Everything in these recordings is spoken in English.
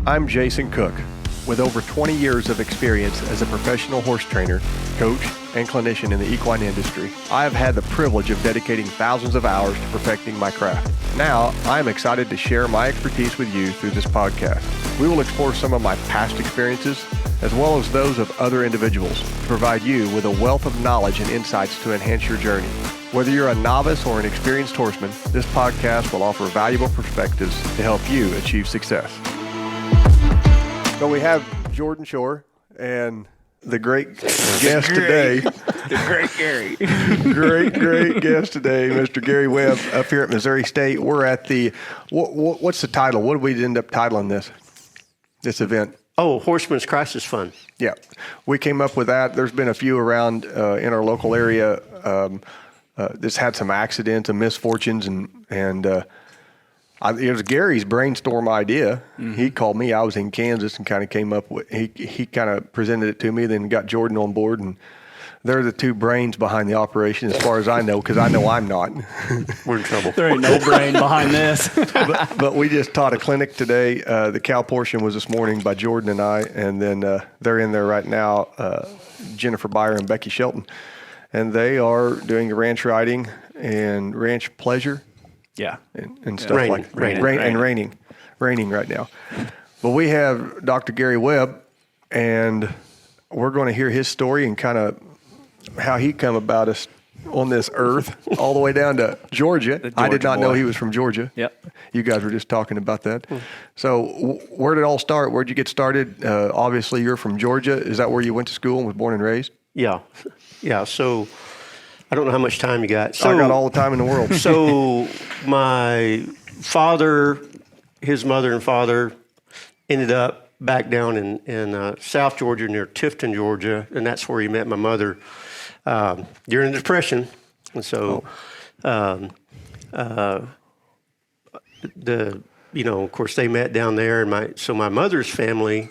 I'm Jason Cook. With over 20 years of experience as a professional horse trainer, coach, and clinician in the equine industry, I have had the privilege of dedicating thousands of hours to perfecting my craft. Now, I am excited to share my expertise with you through this podcast. We will explore some of my past experiences, as well as those of other individuals, to provide you with a wealth of knowledge and insights to enhance your journey. Whether you're a novice or an experienced horseman, this podcast will offer valuable perspectives to help you achieve success. So we have Jordan Shore and the great guest today. The great Gary. great guest today, Mr. Gary Webb up here at Missouri State. We're at the, what's the title? What did we end up titling this event? Oh, Horseman's Crisis Fund. Yeah, we came up with that. There's been a few around in our local area. This had some accidents and misfortunes, and it was Gary's brainstorm idea. Mm-hmm. He called me. I was in Kansas and kind of came up with. He kind of presented it to me. Then got Jordan on board, and they're the two brains behind the operation, as far as I know, because I know I'm not. We're in trouble. There ain't no brain behind this. but we just taught a clinic today. The cow portion was this morning by Jordan and I, and then they're in there right now, Jennifer Byer and Becky Shelton. And they are doing ranch riding and ranch pleasure. Yeah. And stuff raining right now. But we have Dr. Gary Webb, and we're going to hear his story and kind of how he come about us on this earth all the way down to Georgia. I did not know he was from Georgia. Yep. You guys were just talking about that. So where did it all start? Where'd you get started? Obviously, you're from Georgia. Is that where you went to school and was born and raised? Yeah. So I don't know how much time you got. So, I got all the time in the world. So my father, his mother and father ended up back down in South Georgia near Tifton, Georgia, and that's where he met my mother during the Depression. And so of course they met down there, and so my mother's family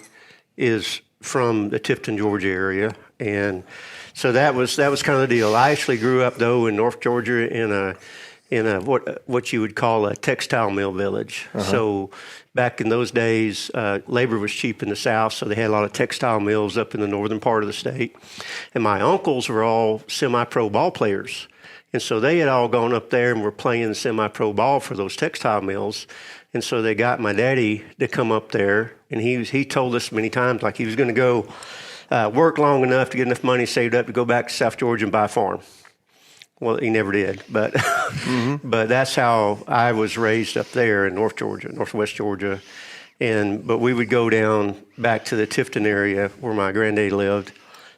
is from the Tifton, Georgia area, and so that was kind of the deal. I actually grew up though in North Georgia in a what you would call a textile mill village. Uh-huh. So back in those days, labor was cheap in the South, so they had a lot of textile mills up in the northern part of the state. And my uncles were all semi-pro ball players, and so they had all gone up there and were playing semi-pro ball for those textile mills. And so they got my daddy to come up there, and he told us many times like he was going to go work long enough to get enough money saved up to go back to South Georgia and buy a farm. Well, he never did, but mm-hmm. But that's how I was raised up there in Northwest Georgia, but we would go down back to the Tifton area where my granddad lived,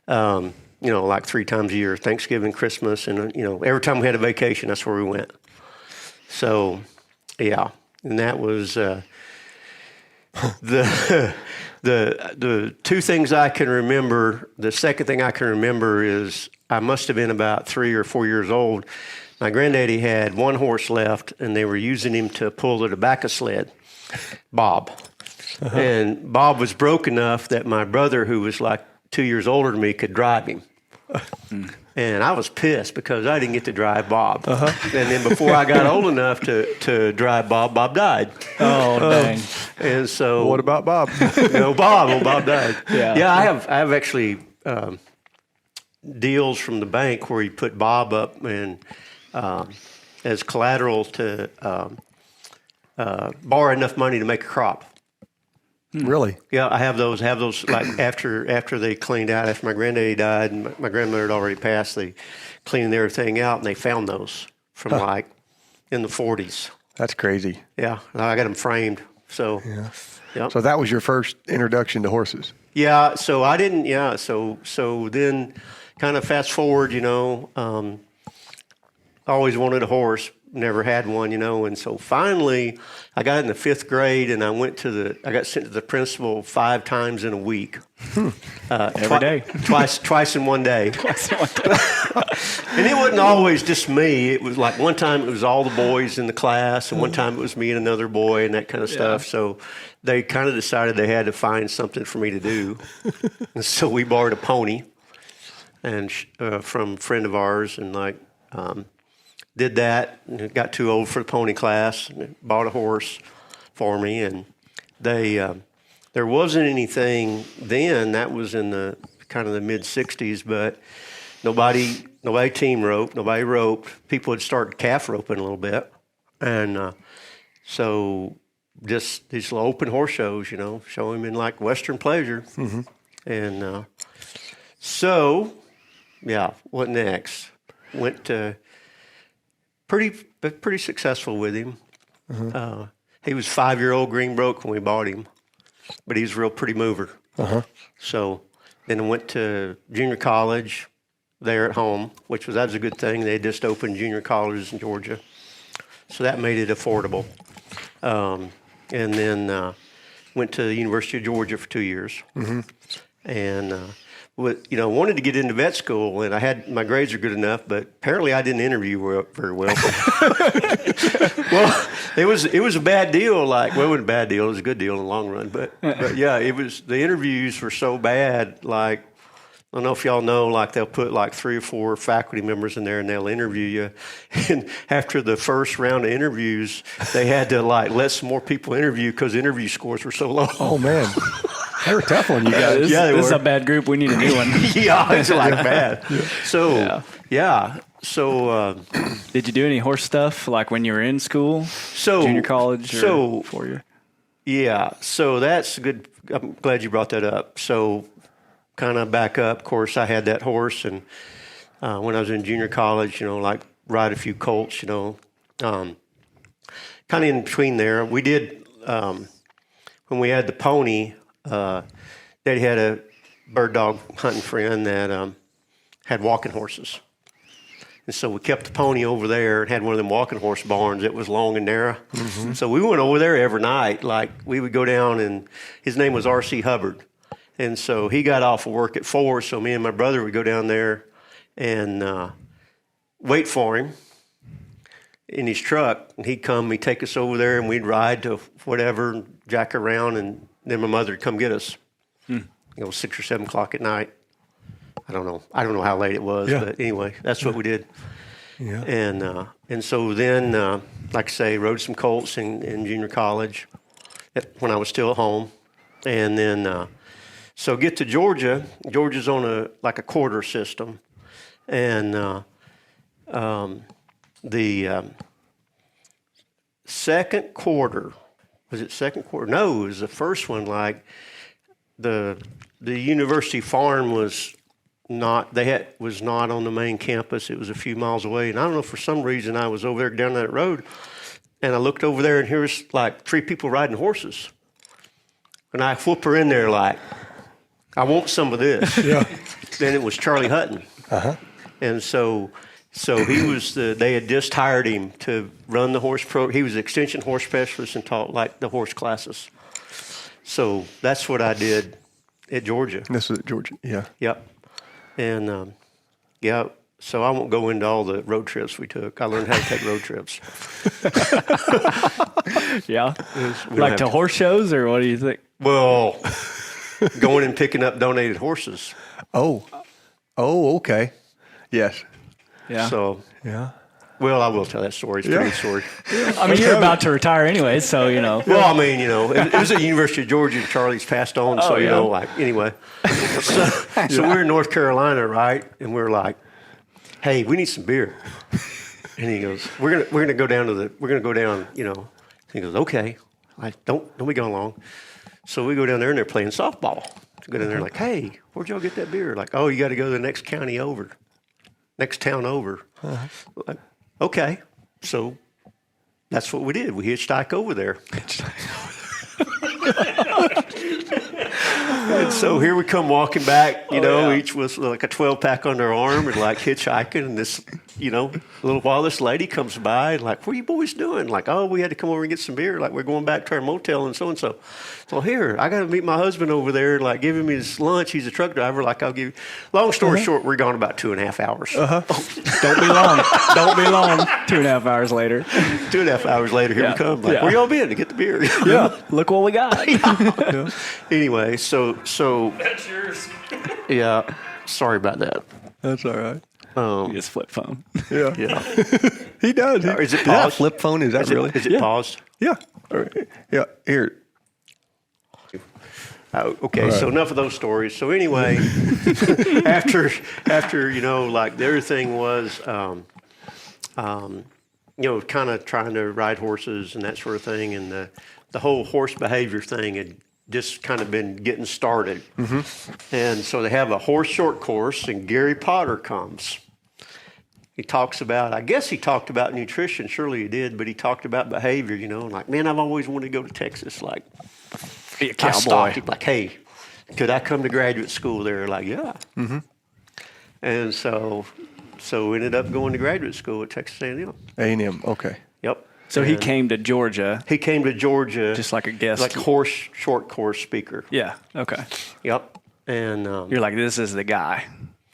like 3 times a year, Thanksgiving, Christmas, and every time we had a vacation, that's where we went. So, yeah. And that was the two things I can remember. The second thing I can remember is I must have been about 3 or 4 years old. My granddaddy had one horse left, and they were using him to pull the tobacco sled, Bob. Uh-huh. And Bob was broke enough that my brother, who was like 2 years older than me, could drive him. And I was pissed because I didn't get to drive Bob. Uh-huh. And then before I got old enough to drive Bob died. Oh, dang. And so... What about Bob? Bob died. Yeah, I have actually deals from the bank where he put Bob up and as collateral to borrow enough money to make a crop. Really? Yeah, I have those like after they cleaned out, after my granddaddy died and my grandmother had already passed, they cleaned everything out and they found those from like in the 40s. That's crazy. Yeah, I got them framed. So, yeah. Yep. So that was your first introduction to horses? Yeah, so I didn't, so then kind of fast forward, I always wanted a horse, never had one, and so finally I got in the 5th grade and I got sent to the principal 5 times in a week. Every day. Twice in one day. And it wasn't always just me. It was like one time it was all the boys in the class, and one time it was me and another boy and that kind of stuff. So they kind of decided they had to find something for me to do. And so we borrowed a pony and from a friend of ours, and did that, and got too old for the pony class, and bought a horse for me, and they there wasn't anything then. That was in the kind of the mid '60s, but nobody team roped, nobody roped. People had started calf roping a little bit, and so just these little open horse shows, show him in like Western pleasure, and so yeah. What next? Went to pretty successful with him. He was 5-year-old Greenbrook when we bought him, but he was a real pretty mover. So then I went to junior college there at home, that was a good thing. They just opened junior colleges in Georgia, so that made it affordable. And then went to the University of Georgia for 2 years, and wanted to get into vet school, and my grades are good enough, but apparently I didn't interview very well. Well, it was a bad deal. It wasn't a bad deal. It was a good deal in the long run, but yeah, the interviews were so bad. I don't know if y'all know, they'll put 3 or 4 faculty members in there and they'll interview you. And after the first round of interviews, they had to let some more people interview because interview scores were so low. Oh man, they were tough on you guys. This is a bad group. We need a new one. Yeah, it's bad. So yeah. So did you do any horse stuff when you were in school? Junior college or 4 year? Yeah. So that's good. I'm glad you brought that up. So kind of back up, of course, I had that horse, and when I was in junior college, ride a few colts, kind of in between there. We did, when we had the pony, Daddy had a bird dog hunting friend that had walking horses. And so we kept the pony over there and had one of them walking horse barns that was long and narrow. So we went over there every night. We would go down, and his name was R.C. Hubbard. And so he got off of work at 4, so me and my brother would go down there and wait for him in his truck. And he'd take us over there, and we'd ride to whatever, jack around, and then my mother would come get us. 6 or 7 o'clock at night. I don't know how late it was, but anyway, that's what we did. Yeah. And so then, like I say, rode some colts in junior college when I was still at home. And then... So get to Georgia. Georgia's on a quarter system, and the second quarter, was it second quarter? No, it was the first one. The university farm was not on the main campus. It was a few miles away, and I don't know, for some reason I was over there down that road, and I looked over there, and here's 3 people riding horses, and I whoop her in there I want some of this. Yeah. Then it was Charlie Hutton. And so he was they had just hired him to run the horse pro. He was an extension horse specialist and taught the horse classes. So that's what I did at Georgia. This was at Georgia, yeah. Yep. And so I won't go into all the road trips we took. I learned how to take road trips. Yeah. To horse shows, or what do you think? Well, going and picking up donated horses. Oh, okay. Yes. Yeah. So, yeah. Well, I will tell that story. It's a pretty good story. I mean, you're about to retire anyway, so, Well, I mean, it was at the University of Georgia. Charlie's passed on, so, anyway. So we're in North Carolina, right? And we're like, hey, we need some beer. And he goes, we're gonna go down, He goes, okay. Don't be going long. So we go down there, and they're playing softball. So go down there, hey, where'd y'all get that beer? Oh, you got to go to the next county over, next town over. Okay. So that's what we did. We hitchhiked over there. And so here we come walking back, each with a 12-pack on their arm and hitchhiking. And this, a little while this lady comes by and what are you boys doing? Oh, we had to come over and get some beer. We're going back to our motel and so. So here, I got to meet my husband over there and give him his lunch. He's a truck driver. I'll give you. Long story short, we're gone about 2.5 hours. Don't be long. Don't be long. 2.5 hours later. 2.5 hours later, here we come. Where y'all been to get the beer? Yeah. Look what we got. Anyway, so that's yours. Yeah. Sorry about that. That's all right. His flip phone. Yeah. He does. Is it paused? Is that a flip phone? Is that really? Is it paused? Yeah. All right. Yeah. Here. Okay, right. so enough of those stories. So anyway, after like the other thing was, kind of trying to ride horses and that sort of thing, and the whole horse behavior thing had just kind of been getting started. Mm-hmm. And so they have a horse short course, and Gary Potter comes. He talks about, I guess he talked about nutrition, surely he did, but he talked about behavior, like, man, I've always wanted to go to Texas, like, be a cowboy. I stopped him, like, hey, could I come to graduate school there? Like, yeah. Mm-hmm. And so ended up going to graduate school at Texas A&M. A&M, okay. Yep. So he came to Georgia. He came to Georgia. Just like a guest. Like short course speaker. Yeah, okay. Yep. And you're like, this is the guy.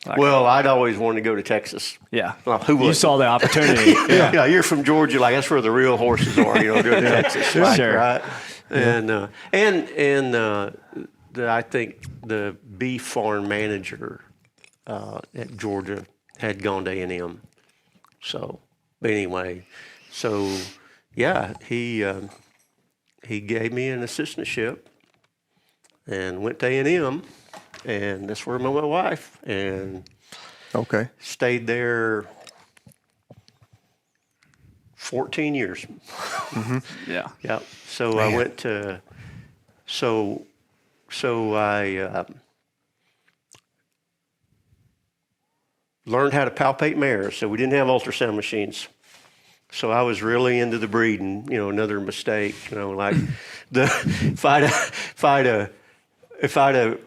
Like, well, I'd always wanted to go to Texas. Yeah. Well, who was? You saw the opportunity. Yeah, you're from Georgia, like that's where the real horses are. Go to Texas, like, sure. Right? Yeah. I think the beef farm manager at Georgia had gone to A&M. So, but anyway, yeah, he gave me an assistantship and went to A&M. And that's where I met my wife, and stayed there 14 years. Mm-hmm. Yeah. Yeah. So man. I went to, so I learned how to palpate mares. So we didn't have ultrasound machines. So I was really into the breeding. Another mistake. Like if I'd have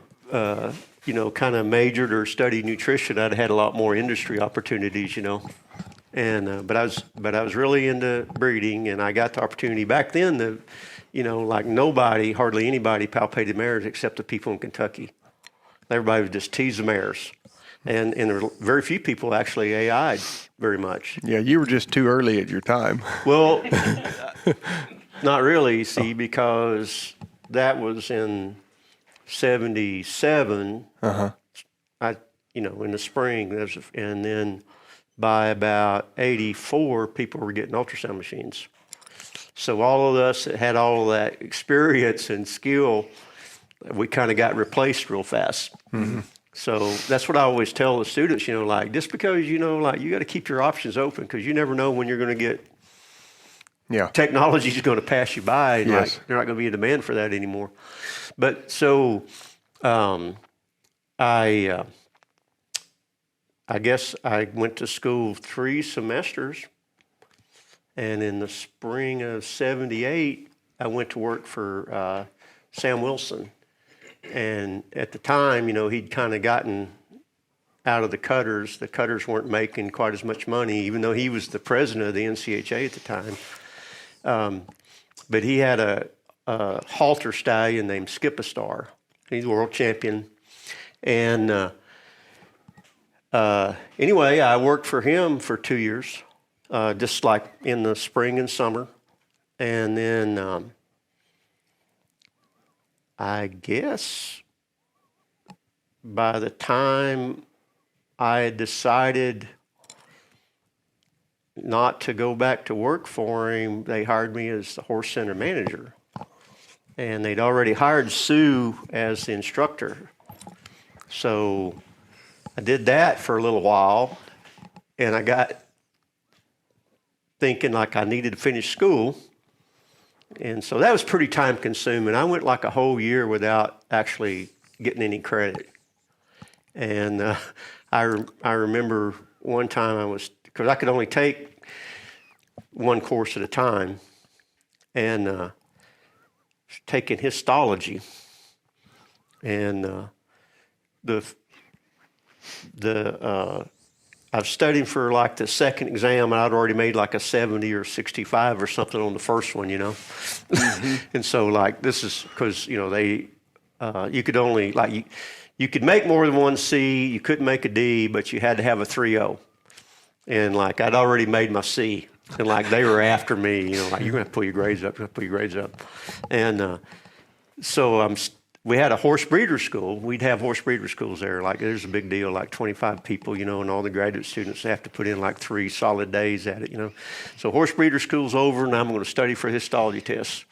kind of majored or studied nutrition, I'd had a lot more industry opportunities, And but I was really into breeding, and I got the opportunity back then. Like hardly anybody palpated mares except the people in Kentucky. Everybody would just tease the mares, and there were very few people actually AI'd very much. Yeah, you were just too early at your time. Well, not really. See, because that was in 77, in the spring, and then by about 84, people were getting ultrasound machines. So all of us that had all of that experience and skill, we kind of got replaced real fast. Mm-hmm. So that's what I always tell the students, just because, you got to keep your options open, because you never know when you're going to get technology is going to pass you by, and yes. They're not going to be in demand for that anymore. But so I guess I went to school 3 semesters, and in the spring of 78, I went to work for Sam Wilson. And at the time, he'd kind of gotten out of the cutters. The cutters weren't making quite as much money, even though he was the president of the NCHA at the time. But he had a halter stallion named Skip-A-Star. He's a world champion. And anyway, I worked for him for 2 years, just like in the spring and summer. And then I guess by the time I had decided not to go back to work for him, they hired me as the horse center manager. And they'd already hired Sue as the instructor. So I did that for a little while, and I got thinking like I needed to finish school. And so that was pretty time consuming. I went like a whole year without actually getting any credit. And I remember one time because I could only take one course at a time, and taking histology. And I've studied for like the second exam, and I'd already made like a 70 or 65 or something on the first one, Mm-hmm. And so like this is because, they, you could only you could make more than one C, you couldn't make a D, but you had to have a 3.0. And like I'd already made my C, and like they were after me, like you're going to pull your grades up, And so we had a horse breeder school. We'd have horse breeder schools there. Like there's a big deal, like 25 people, and all the graduate students have to put in like 3 solid days at it, So horse breeder school's over, and I'm going to study for histology tests.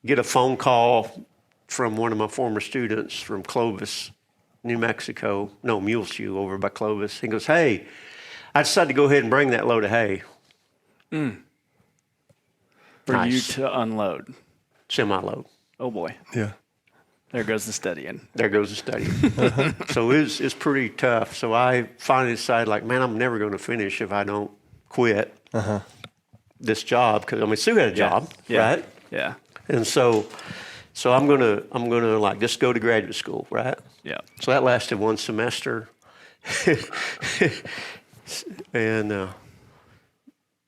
Get a phone call from one of my former students from Clovis, New Mexico. No, Muleshoe over by Clovis. He goes, "Hey, I decided to go ahead and bring that load of hay." For you to unload. Semi-load. Oh, boy. Yeah. There goes the studying. There goes the studying. So it's pretty tough. So I finally decided, like, man, I'm never going to finish if I don't quit this job. Because, I mean, Sue had a job, right? Yeah. And so I'm gonna like just go to graduate school, right? Yeah. So that lasted one semester. And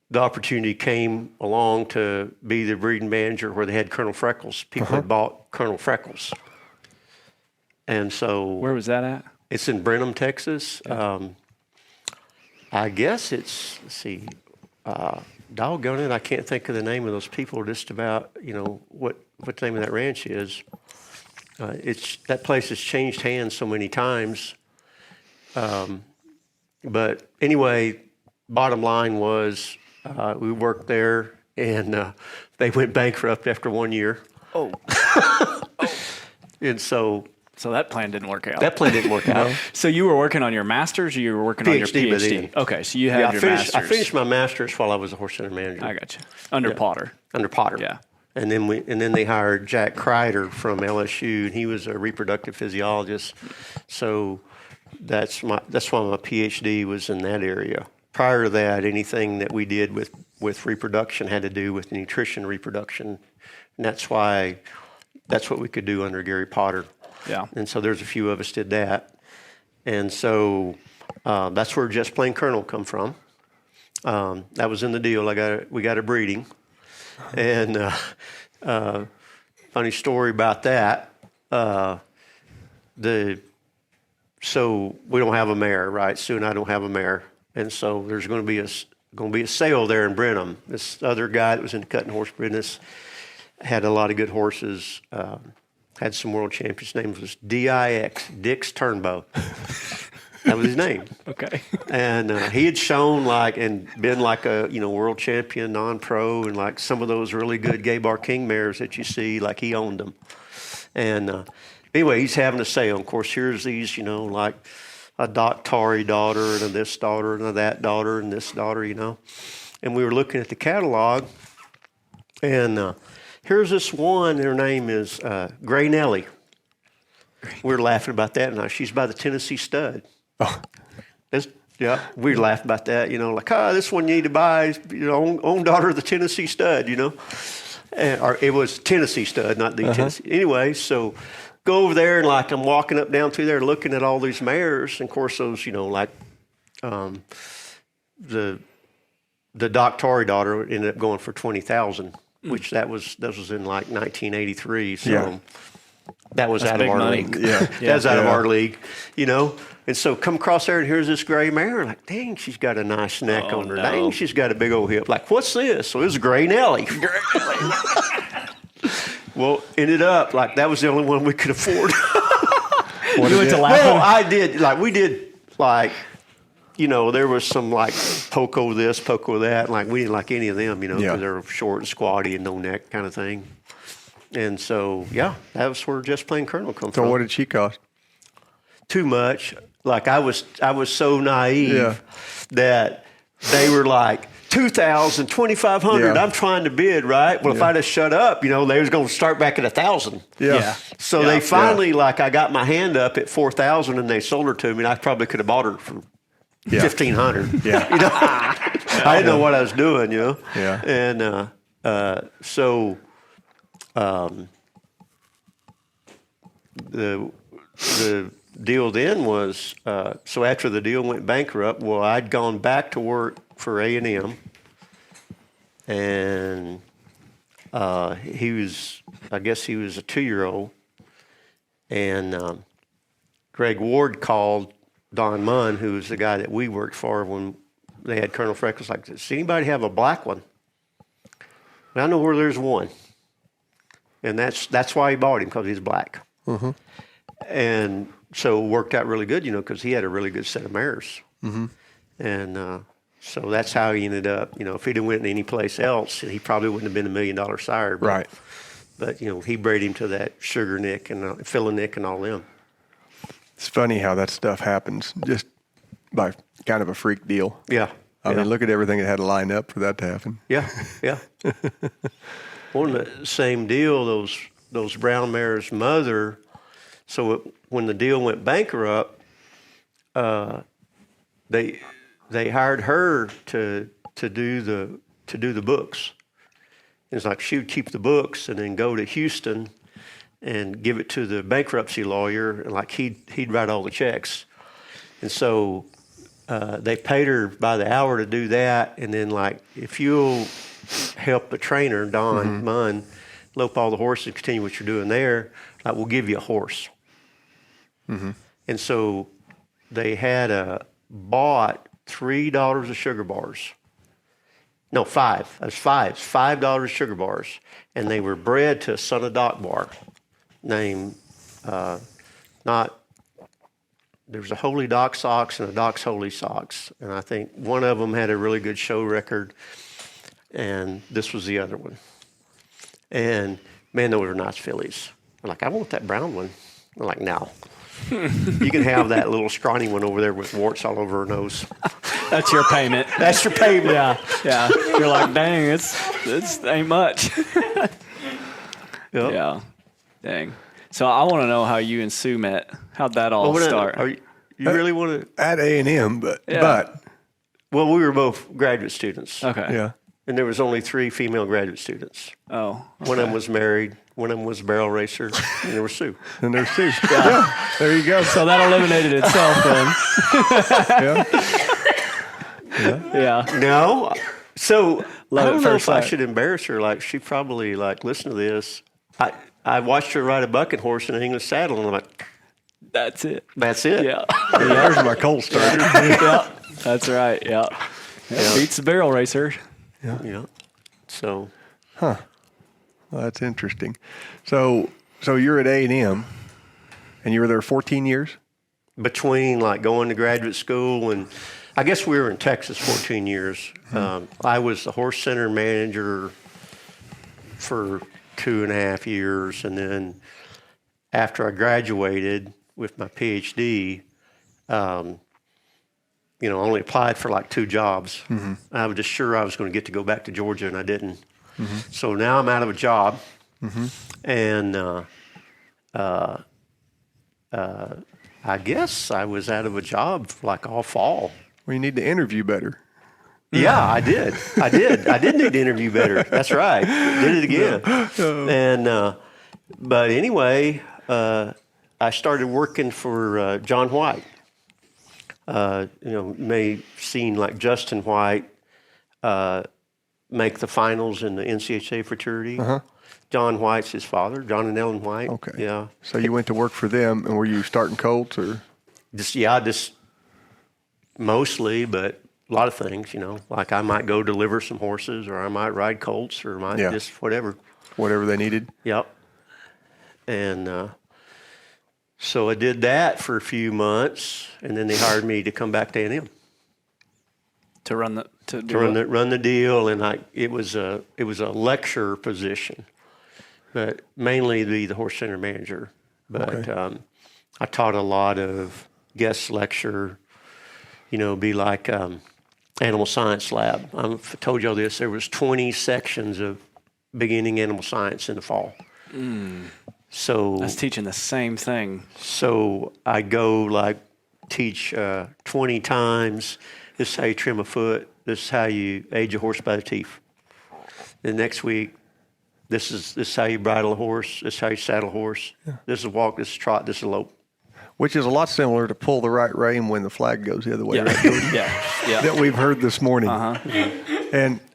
the opportunity came along to be the breeding manager where they had Colonel Freckles. People had bought Colonel Freckles. And so... Where was that at? It's in Brenham, Texas. I guess it's, let's see, doggone it, I can't think of the name of those people, just about, what the name of that ranch is. That place has changed hands so many times. But anyway, bottom line was we worked there, and they went bankrupt after 1 year. Oh. And so that plan didn't work out. That plan didn't work out. So you were working on your master's, or you were working on your PhD? Okay, so you had your master's. I finished my master's while I was a horse center manager. I got you. Under Potter. Under Potter. Yeah. And then they hired Jack Kreider from LSU, and he was a reproductive physiologist. So that's why my PhD was in that area. Prior to that, anything that we did with reproduction had to do with nutrition reproduction, and that's what we could do under Gary Potter. Yeah. And so there's a few of us did that. And so that's where Just Plain Colonel come from. That was in the deal. We got a breeding. And funny story about that. So we don't have a mare, right? Sue and I don't have a mare. And so there's going to be a sale there in Brenham. This other guy that was in the cutting horse business had a lot of good horses. Had some world champions. His name was DIX, Dix Turnbow. That was his name. Okay. And he had shown and been like a world champion, non-pro, and like some of those really good Gay Bar King mares that you see, like he owned them. And anyway, he's having a sale. Of course, here's these, like a Doctari daughter and a this daughter and a that daughter and this daughter, And we were looking at the catalog, and here's this one. Her name is Gray Nellie. We were laughing about that. Now she's by the Tennessee Stud. Oh. We laughed about that. This one you need to buy. Own daughter of the Tennessee Stud. Or it was Tennessee Stud, not the Tennessee. Anyway, so go over there and I'm walking up down through there looking at all these mares. And of course, those the Doctari daughter ended up going for $20,000. Which that was in 1983, so that was out of our league. Yeah, that was out of our league, And so come across there, and here's this gray mare. Like, dang, she's got a nice neck on her. No. Dang, she's got a big old hip. Like, what's this? So it was a Gray Nellie. Well, ended up that was the only one we could afford. You went to laugh. Well, I did. We did there was some poco this, poco that. We didn't like any of them, because they were short and squatty and no neck kind of thing. And so, that was where Just Plain Colonel come from. So what did she cost? Too much. I was so naive that they were like, $2,000, $2,500. I'm trying to bid, right? Well, if I just shut up, they was going to start back at $1,000. Yeah. So they finally, I got my hand up at $4,000, and they sold her to me, and I probably could have bought her for $1,500. Yeah. I didn't know what I was doing, Yeah. And so the deal then was, so after the deal went bankrupt, well, I'd gone back to work for A&M, and he was a 2-year-old, and Greg Ward called Don Munn, who was the guy that we worked for when they had Colonel Freckles, does anybody have a black one? Well, I know where there's one. And that's why he bought him, because he's black. Mm-hmm. And so it worked out really good, because he had a really good set of mares. Mm-hmm. And so that's how he ended up, if he'd have went any place else, he probably wouldn't have been $1 million sire. But, right. But, he bred him to that Sugar Nick and Filla Nick and all them. It's funny how that stuff happens just by kind of a freak deal. Yeah. I mean, look at everything that had to line up for that to happen. Yeah, yeah. Well, the same deal, those brown mares' mother, so when the deal went bankrupt, they hired her to do the books. It's like she would keep the books and then go to Houston and give it to the bankruptcy lawyer, and like he'd write all the checks. And so they paid her by the hour to do that, and then like if you'll help the trainer Don Munn lope all the horses and continue what you're doing there, like we'll give you a horse. And so they had bought $3 of sugar bars. No, $5. It was $5 of sugar bars, and they were bred to a son of Doc bar named there was a Holy Doc Socks and a Doc's Holy Socks, and I think one of them had a really good show record, and this was the other one. And man, those were nice fillies. I'm like, I want that brown one. I'm like, no. You can have that little scrawny one over there with warts all over her nose. That's your payment. That's your payment. Yeah. You're like, dang, it's ain't much. Yep. Yeah. Dang. So I want to know how you and Sue met. How'd that all start? You really want to? At A&M, but Well, we were both graduate students. Okay. yeah. And there was only 3 female graduate students. Oh. Okay. One of them was married. One of them was a barrel racer. And there was Sue. And there's Sue. Yeah. There you go. So that eliminated itself then. Yeah. No. So Love I at don't know first if I sight. should embarrass her. Like she probably listen to this. I watched her ride a bucking horse in an English saddle, and I'm like, That's it. that's it. Yeah. There's my cold starter. Yeah. That's right. Yeah. Beats the barrel racer. Yeah. So. Well, that's interesting. So you're at A&M, and you were there 14 years? Between like going to graduate school and I guess we were in Texas 14 years. I was the horse center manager for 2.5 years, and then after I graduated with my PhD, I only applied for like 2 jobs. I was just sure I was going to get to go back to Georgia, and I didn't. So now I'm out of a job, and I guess I was out of a job like all fall. Well, you need to interview better. Yeah, I did. I did need to interview better. That's right. Did it again. And but anyway, I started working for John White. May seen like Justin White make the finals in the NCHA fraternity. John White's his father, John and Ellen White. Okay. Yeah. So you went to work for them, and were you starting colts or? Just mostly, but a lot of things, like I might go deliver some horses, or I might ride colts, or might just whatever. Whatever they needed. Yep. And so I did that for a few months, and then they hired me to come back to A&M To run the deal, and it was a lecturer position, but mainly be the horse center manager. But I taught a lot of guest lecture, be like Animal Science lab. I told y'all this. There was 20 sections of beginning animal science in the fall. So that's teaching the same thing. So I go teach 20 times. This is how you trim a foot. This is how you age a horse by the teeth. The next week, this is how you bridle a horse. This is how you saddle a horse. Yeah. This is a walk. This is a trot. This is a lope. Which is a lot similar to pull the right rein when the flag goes the other way. Right? Yeah. That we've heard this morning.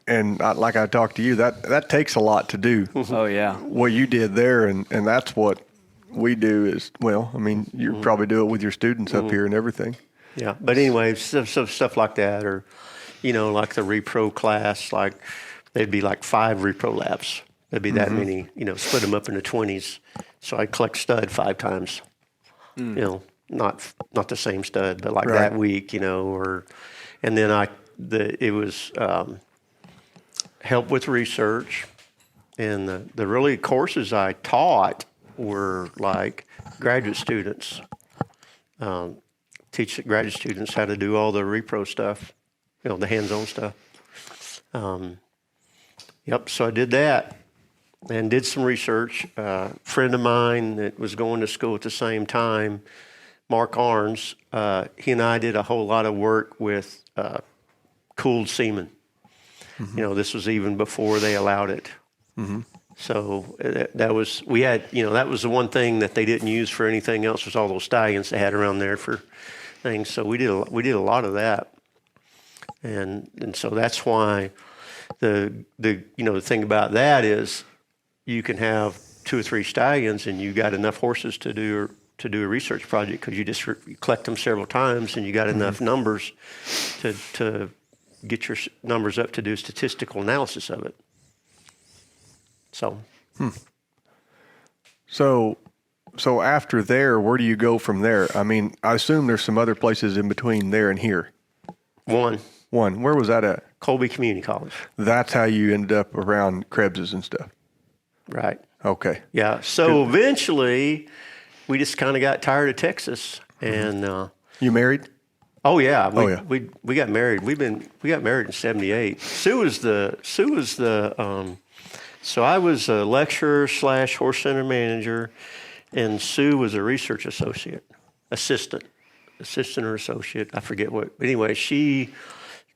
And like I talked to you, that takes a lot to do. Oh yeah. What you did there, and that's what we do is, you probably do it with your students up here and everything. Yeah, but anyway, stuff like that, or like the repro class, like there'd be like 5 repro labs. There'd be that many, split them up into 20s. So I'd collect stud 5 times. Not the same stud, but that week, and then it was help with research, And the really courses I taught were like graduate students, teach graduate students how to do all the repro stuff, the hands-on stuff. So I did that and did some research. A friend of mine that was going to school at the same time, Mark Arns, he and I did a whole lot of work with cooled semen. Mm-hmm. This was even before they allowed it. Mm-hmm. So that was the one thing that they didn't use for anything else was all those stallions they had around there for things. So we did a lot of that, and so that's why the thing about that is you can have 2 or 3 stallions and you got enough horses to do a research project because you just collect them several times and you got enough numbers to get your numbers up to do statistical analysis of it. So after there, where do you go from there? I mean, I assume there's some other places in between there and here. One. Where was that at? Colby Community College. That's how you ended up around Krebs's and stuff. Right. Okay. Yeah. So eventually, we just kind of got tired of Texas, and you married? Oh yeah. We got married. We got married in '78. Sue was the. So I was a lecturer / horse center manager, and Sue was a research assistant or associate. I forget what. But anyway, she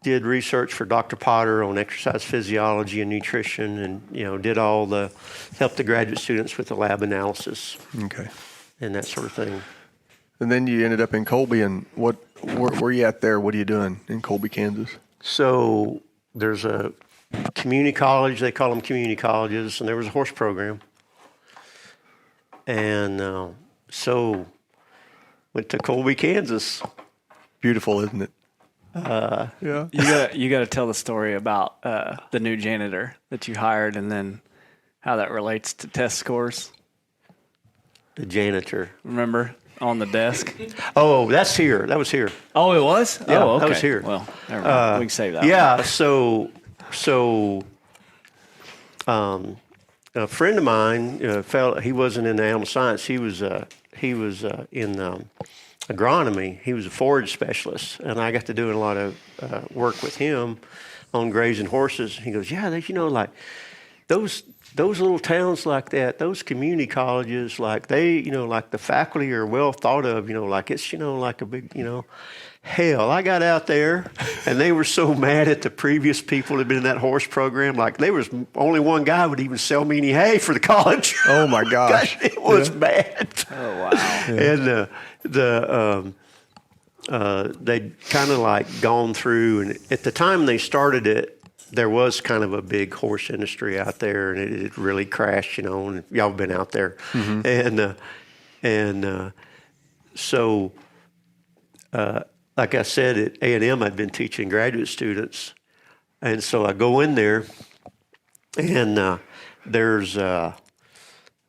did research for Dr. Potter on exercise physiology and nutrition, and helped the graduate students with the lab analysis. Okay. And that sort of thing. And then you ended up in Colby, and where are you at there? What are you doing in Colby, Kansas? So there's a community college, they call them community colleges, and there was a horse program. And so went to Colby, Kansas. Beautiful, isn't it? Yeah. You got to tell the story about the new janitor that you hired, and then how that relates to test scores. The janitor. Remember on the desk? Oh, that's here. That was here. Oh, it was? Yeah, oh, okay. That was here. Well, never mind. We can save that. Yeah. So a friend of mine he wasn't in Animal Science. He was in agronomy. He was a forage specialist, and I got to do a lot of work with him on grazing horses. He goes, yeah, like those little towns like that, those community colleges, like like the faculty are well thought of, like it's, like a big, hell, I got out there and they were so mad at the previous people that had been in that horse program. Like there was only one guy would even sell me any hay for the college. Oh my gosh. It was bad. Oh, wow. Yeah. And they'd kind of like gone through, and at the time they started it, there was kind of a big horse industry out there, and it really crashed, and y'all have been out there. Mm-hmm. So like I said, at A&M, I'd been teaching graduate students. And so I go in there, and there's, I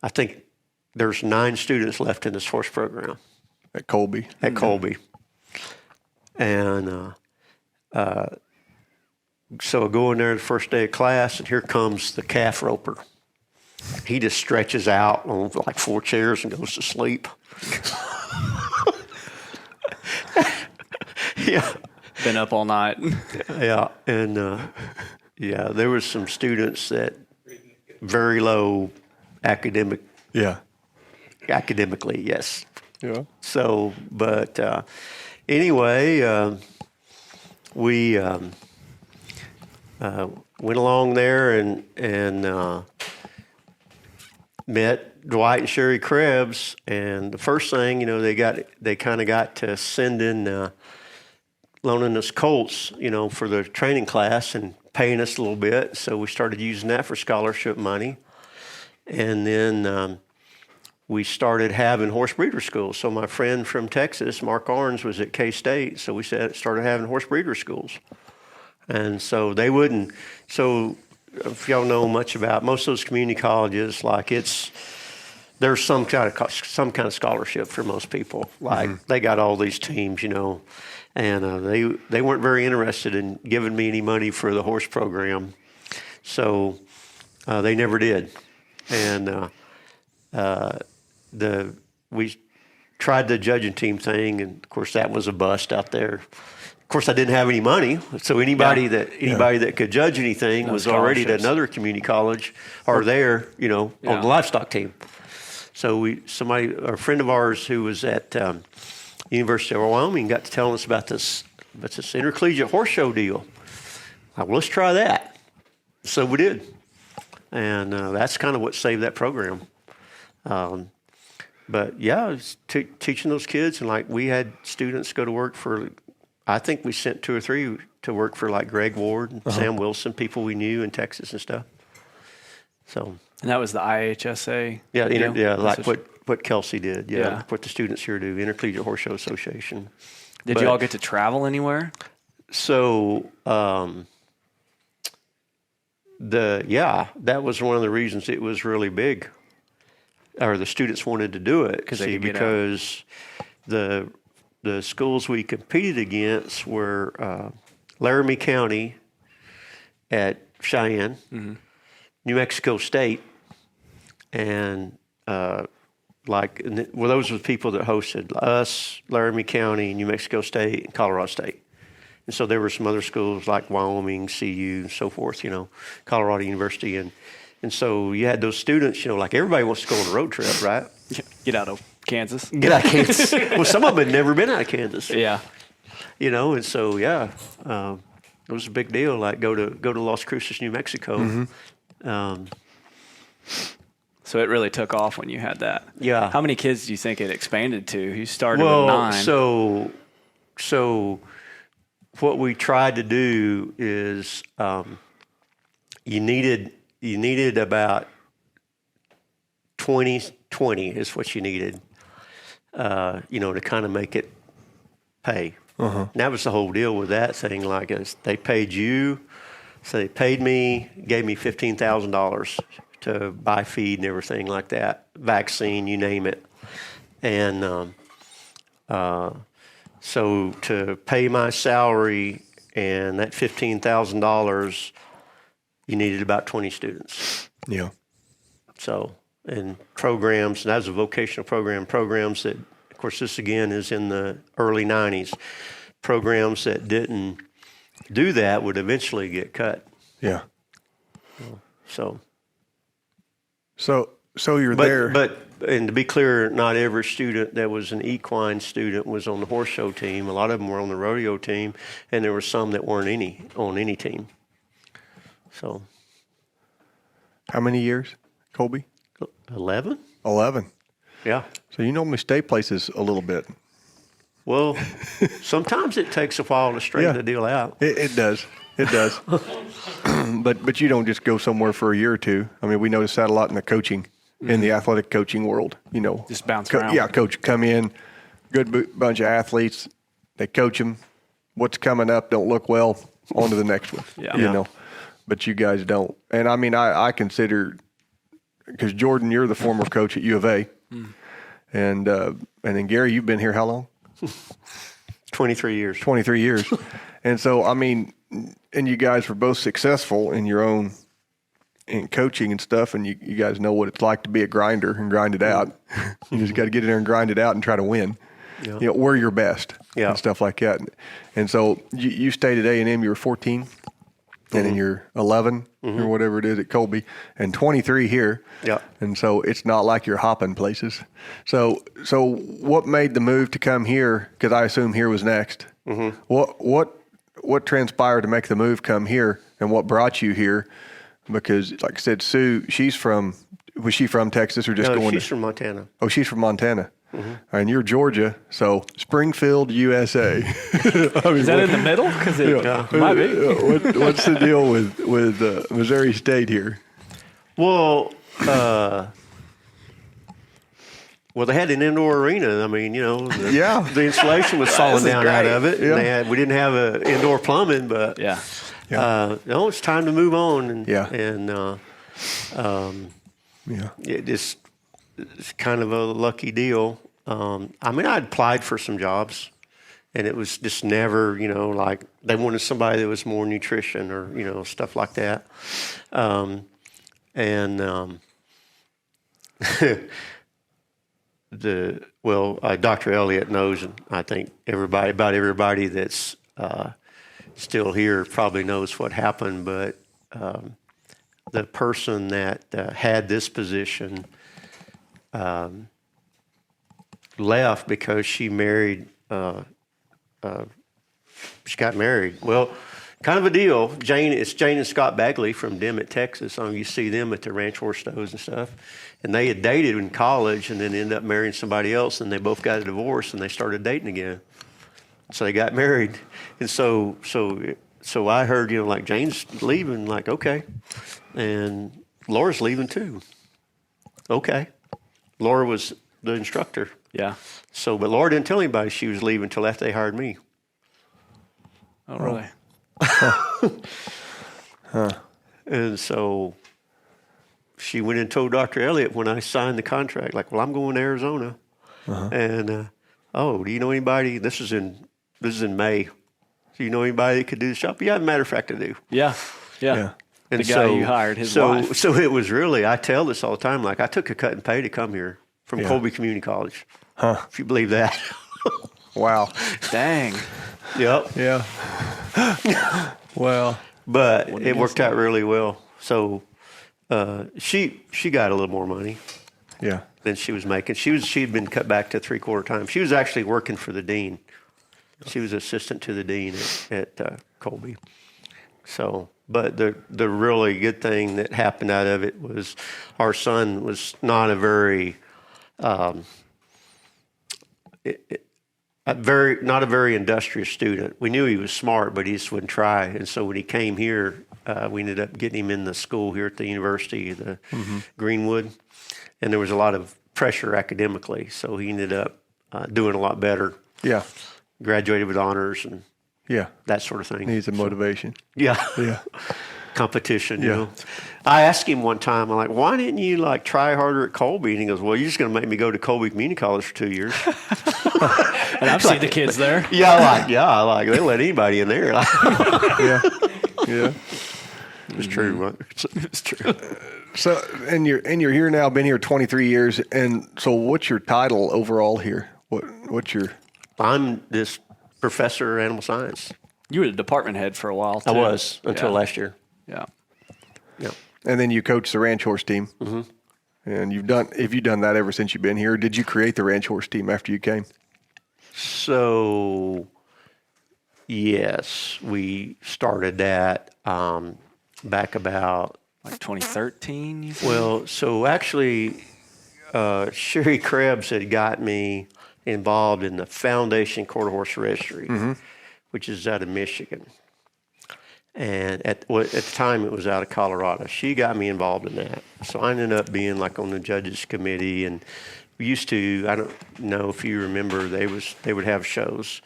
think there's 9 students left in this horse program. At Colby? At Colby. And so I go in there the first day of class, and here comes the calf roper. He just stretches out on like 4 chairs and goes to sleep. Yeah. Been up all night. Yeah. And there was some students that very low academically, yes. Yeah. So, but anyway, we went along there and met Dwight and Sherry Krebs, and the first thing, they kind of got to send in loaning us colts, for the training class and paying us a little bit. So we started using that for scholarship money. And then we started having horse breeder schools. So my friend from Texas, Mark Arns, was at K-State. So we started having horse breeder schools. And so they wouldn't. So if y'all know much about most of those community colleges, like there's some kind of scholarship for most people. Like they got all these teams, and they weren't very interested in giving me any money for the horse program. So They never did. And we tried the judging team thing, and of course that was a bust out there. Of course, I didn't have any money, so anybody that could judge anything was already at another community college or there, on the livestock team. So a friend of ours who was at University of Wyoming got to telling us about this intercollegiate horse show deal. Well, let's try that. So we did, and that's kind of what saved that program. But yeah, it's teaching those kids, and like we had students go to work for. I think we sent 2 or 3 to work for like Greg Ward and Sam Wilson, people we knew in Texas and stuff. So. And that was the IHSA. Yeah, like what Kelsey did. Yeah, what the students here do, Intercollegiate Horse Show Association. Did you all get to travel anywhere? So that was one of the reasons it was really big, or the students wanted to do it. Because the schools we competed against were Laramie County at Cheyenne, New Mexico State, and those were the people that hosted us, Laramie County, New Mexico State, and Colorado State. And so there were some other schools like Wyoming, CU, and so forth, Colorado University. And so you had those students, like everybody wants to go on a road trip, right? Get out of Kansas. Get out of Kansas. Well, some of them had never been out of Kansas. Yeah. And so, it was a big deal, like go to Las Cruces, New Mexico. So it really took off when you had that. Yeah. How many kids do you think it expanded to? You started with 9. So what we tried to do is you needed about 20 is what you needed, to kind of make it pay. And that was the whole deal with that thing. Like they paid you, so they paid me, gave me $15,000 to buy feed and everything like that, vaccine, you name it. And so to pay my salary and that $15,000, you needed about 20 students. Yeah. So, and programs, and that was a vocational programs that, of course, this again is in the early 90s. Programs that didn't do that would eventually get cut. Yeah. So you're there. But and to be clear, not every student that was an equine student was on the horse show team. A lot of them were on the rodeo team, and there were some that weren't on any team. So. How many years, Colby? 11. 11. Yeah. So you normally stay places a little bit. Well, sometimes it takes a while to straighten the deal out. It does. It does. But you don't just go somewhere for a year or two. I mean, we notice that a lot in the coaching, in the athletic coaching world. Just bounce around. Yeah, coach, come in, good bunch of athletes. They coach them. What's coming up don't look well. On to the next one. Yeah. But you guys don't. And I mean, I consider, because Jordan, you're the former coach at U of A, and then Gary, you've been here how long? 23 years. 23 years. And so, I mean, and you guys were both successful in your own, in coaching and stuff, and you guys know what it's like to be a grinder and grind it out. You just got to get in there and grind it out and try to win. Yeah. We're your best and stuff like that. And so you stayed at A&M, you were 14, and then you're 11 or whatever it is at Colby, and 23 here. Yeah. And so it's not like you're hopping places. So what made the move to come here? Because I assume here was next. What transpired to make the move come here, and what brought you here? Because, like I said, Sue, was she from Texas or just going? She's from Montana. Oh, she's from Montana. And you're Georgia, so Springfield, USA. Is that in the middle? Because it might be. What's the deal with Missouri State here? Well, they had an indoor arena. I mean, the insulation was falling down out of it. Yeah. And we didn't have indoor plumbing, but it's time to move on. It's kind of a lucky deal. I mean, I applied for some jobs, and it was just never, like they wanted somebody that was more nutrition or, stuff like that. And Dr. Elliott knows, and I think about everybody that's still here probably knows what happened, but the person that had this position left because she married, she got married. Well, kind of a deal. It's Jane and Scott Bagley from Dimmitt, Texas. You see them at the ranch horse shows and stuff. And they had dated in college and then ended up marrying somebody else, and they both got a divorce and they started dating again. So they got married. And so I heard, like Jane's leaving, like, okay. And Laura's leaving too. Okay. Laura was the instructor. Yeah. So, but Laura didn't tell anybody she was leaving until after they hired me. Oh, really? And so she went and told Dr. Elliott when I signed the contract, like, well, I'm going to Arizona. And, do you know anybody? This is in May. Do you know anybody that could do the job? Yeah, as a matter of fact, I do. Yeah. And the guy you hired, his wife. So it was really, I tell this all the time, like I took a cut and pay to come here from Colby Community College. If you believe that. Wow. Dang. Yep. Yeah. Well. But it worked out really well. So she got a little more money. Yeah. Than she was making. She'd been cut back to 3/4 time. She was actually working for the dean. She was assistant to the dean at Colby. So, but the really good thing that happened out of it was our son was not a very not a very industrious student. We knew he was smart, but he just wouldn't try. And so when he came here, we ended up getting him in the school here at the university, the Greenwood, and there was a lot of pressure academically. So he ended up doing a lot better. Yeah. Graduated with honors and that sort of thing. Needs a motivation. Yeah. Yeah. Competition, you know. I asked him one time, I'm like, why didn't you like try harder at Colby? And he goes, well, you're just going to make me go to Colby Community College for 2 years. And I've seen the kids there. I like they let anybody in there. Yeah. It's true, right? It's true. So, and you're here now, been here 23 years. And so what's your title overall here? What's your... I'm this professor of animal science. You were the department head for a while, too. I was until last year. Yeah. And then you coach the ranch horse team. Mm-hmm. And you've done that ever since you've been here? Or did you create the ranch horse team after you came? So, yes, we started that back about... Like 2013, you think? Well, so actually, Sherry Krebs had got me involved in the Foundation Quarter Horse Registry, which is out of Michigan. And at the time, it was out of Colorado. She got me involved in that. So I ended up being like on the judges committee. And we used to, I don't know if you remember, they would have shows.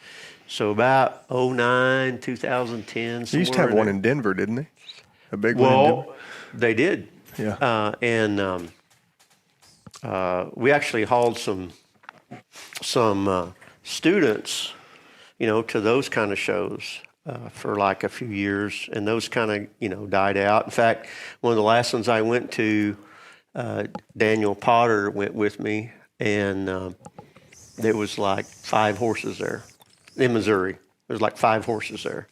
So about 2009, 2010. They used to have one in Denver, didn't they? A big one in Denver? Well, they did. Yeah. And we actually hauled some students, to those kind of shows for like a few years, and those kind of, died out. In fact, one of the last ones I went to, Daniel Potter went with me, and there was like 5 horses there in Missouri. There was like 5 horses there.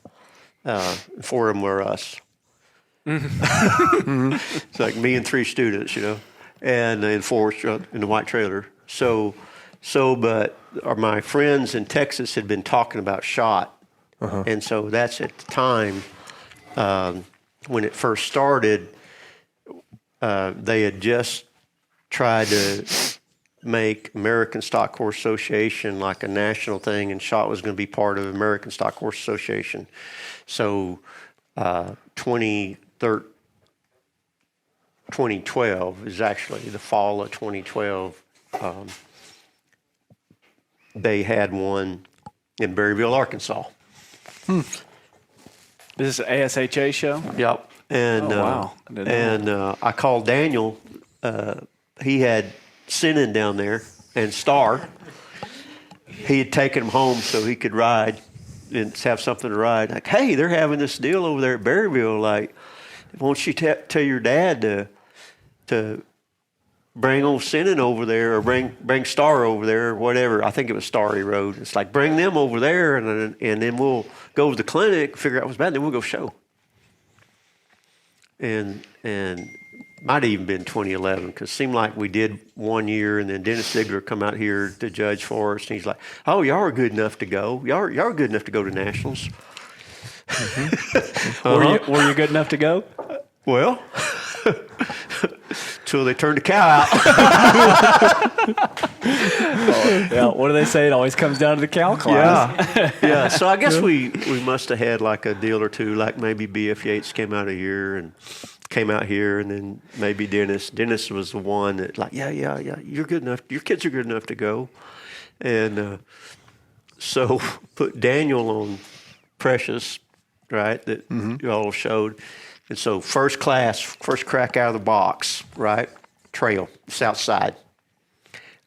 4 of them were us. It's like me and 3 students, and then 4 in the white trailer. But my friends in Texas had been talking about shot. And so that's at the time when it first started, they had just tried to make American Stock Horse Association like a national thing, and shot was going to be part of American Stock Horse Association. So 2012 is actually the fall of 2012. They had one in Berryville, Arkansas. Is this an ASHA show? Yep. And wow. I called Daniel. He had Sinan down there and Star. He had taken them home so he could ride and have something to ride. Like, hey, they're having this deal over there at Berryville. Like, won't you tell your dad to to bring old Sinan over there, or bring Star over there, or whatever. I think it was Starry Road. It's like, bring them over there, and then we'll go to the clinic, figure out what's bad, and then we'll go show. And might have even been 2011, because it seemed like we did 1 year, and then Dennis Ziegler come out here to judge for us, and he's like, "Oh, y'all are good enough to go. Y'all are good enough to go to nationals." Mm-hmm. Were you good enough to go? Well, till they turned the cow out. Yeah. What do they say? It always comes down to the cow class. Yeah. So I guess we must have had like a deal or two, like maybe B.F. Yates came out here, and then maybe Dennis. Dennis was the one that like, yeah, you're good enough. Your kids are good enough to go. And so put Daniel on Precious, right, that you all showed. And so first crack out of the box, right, trail, south side.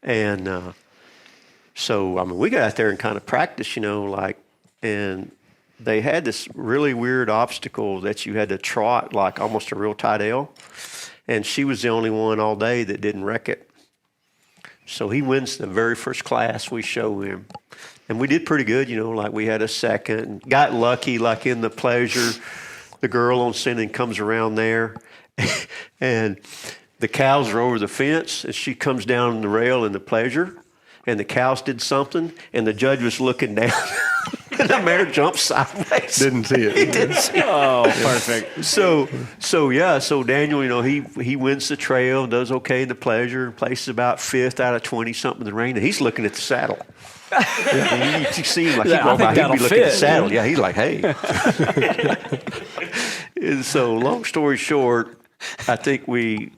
And so, I mean, we got out there and kind of practiced, and they had this really weird obstacle that you had to trot like almost a real tight L. And she was the only one all day that didn't wreck it. So he wins the very first class we show him. And we did pretty good, like we had a second. Got lucky, like in the pleasure. The girl on Sinan comes around there, and the cows are over the fence, and she comes down the rail in the pleasure, and the cows did something, and the judge was looking down, and the mare jumped sideways. Didn't see it. He didn't see it. Oh, perfect. So Daniel, he wins the trail, does okay in the pleasure, places about 5th out of 20-something in the ring, and he's looking at the saddle. Yeah, you see him like he'd be looking at the saddle. Yeah, he's like, hey. And so, long story short, I think we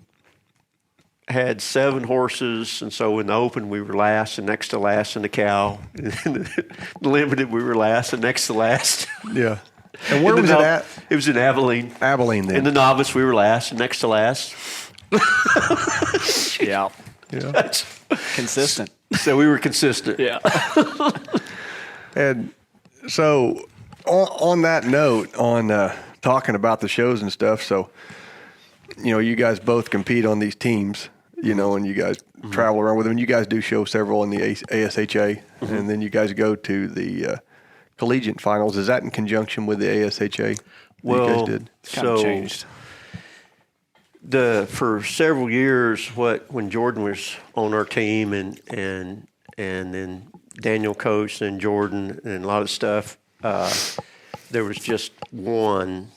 had 7 horses, and so in the open we were last and next to last in the cow. In the limited we were last and next to last. Yeah. And where was it at? It was in Abilene. Abilene, then. In the novice we were last and next to last. Yeah. Yeah. Consistent. So we were consistent. Yeah. And so on that note, on talking about the shows and stuff, so, you guys both compete on these teams, and you guys travel around with them. And you guys do show several in the ASHA, and then you guys go to the collegiate finals. Is that in conjunction with the ASHA? Well, you guys did? It's kind of changed. For several years, when Jordan was on our team, and then Daniel coached and Jordan and a lot of stuff, there was just one,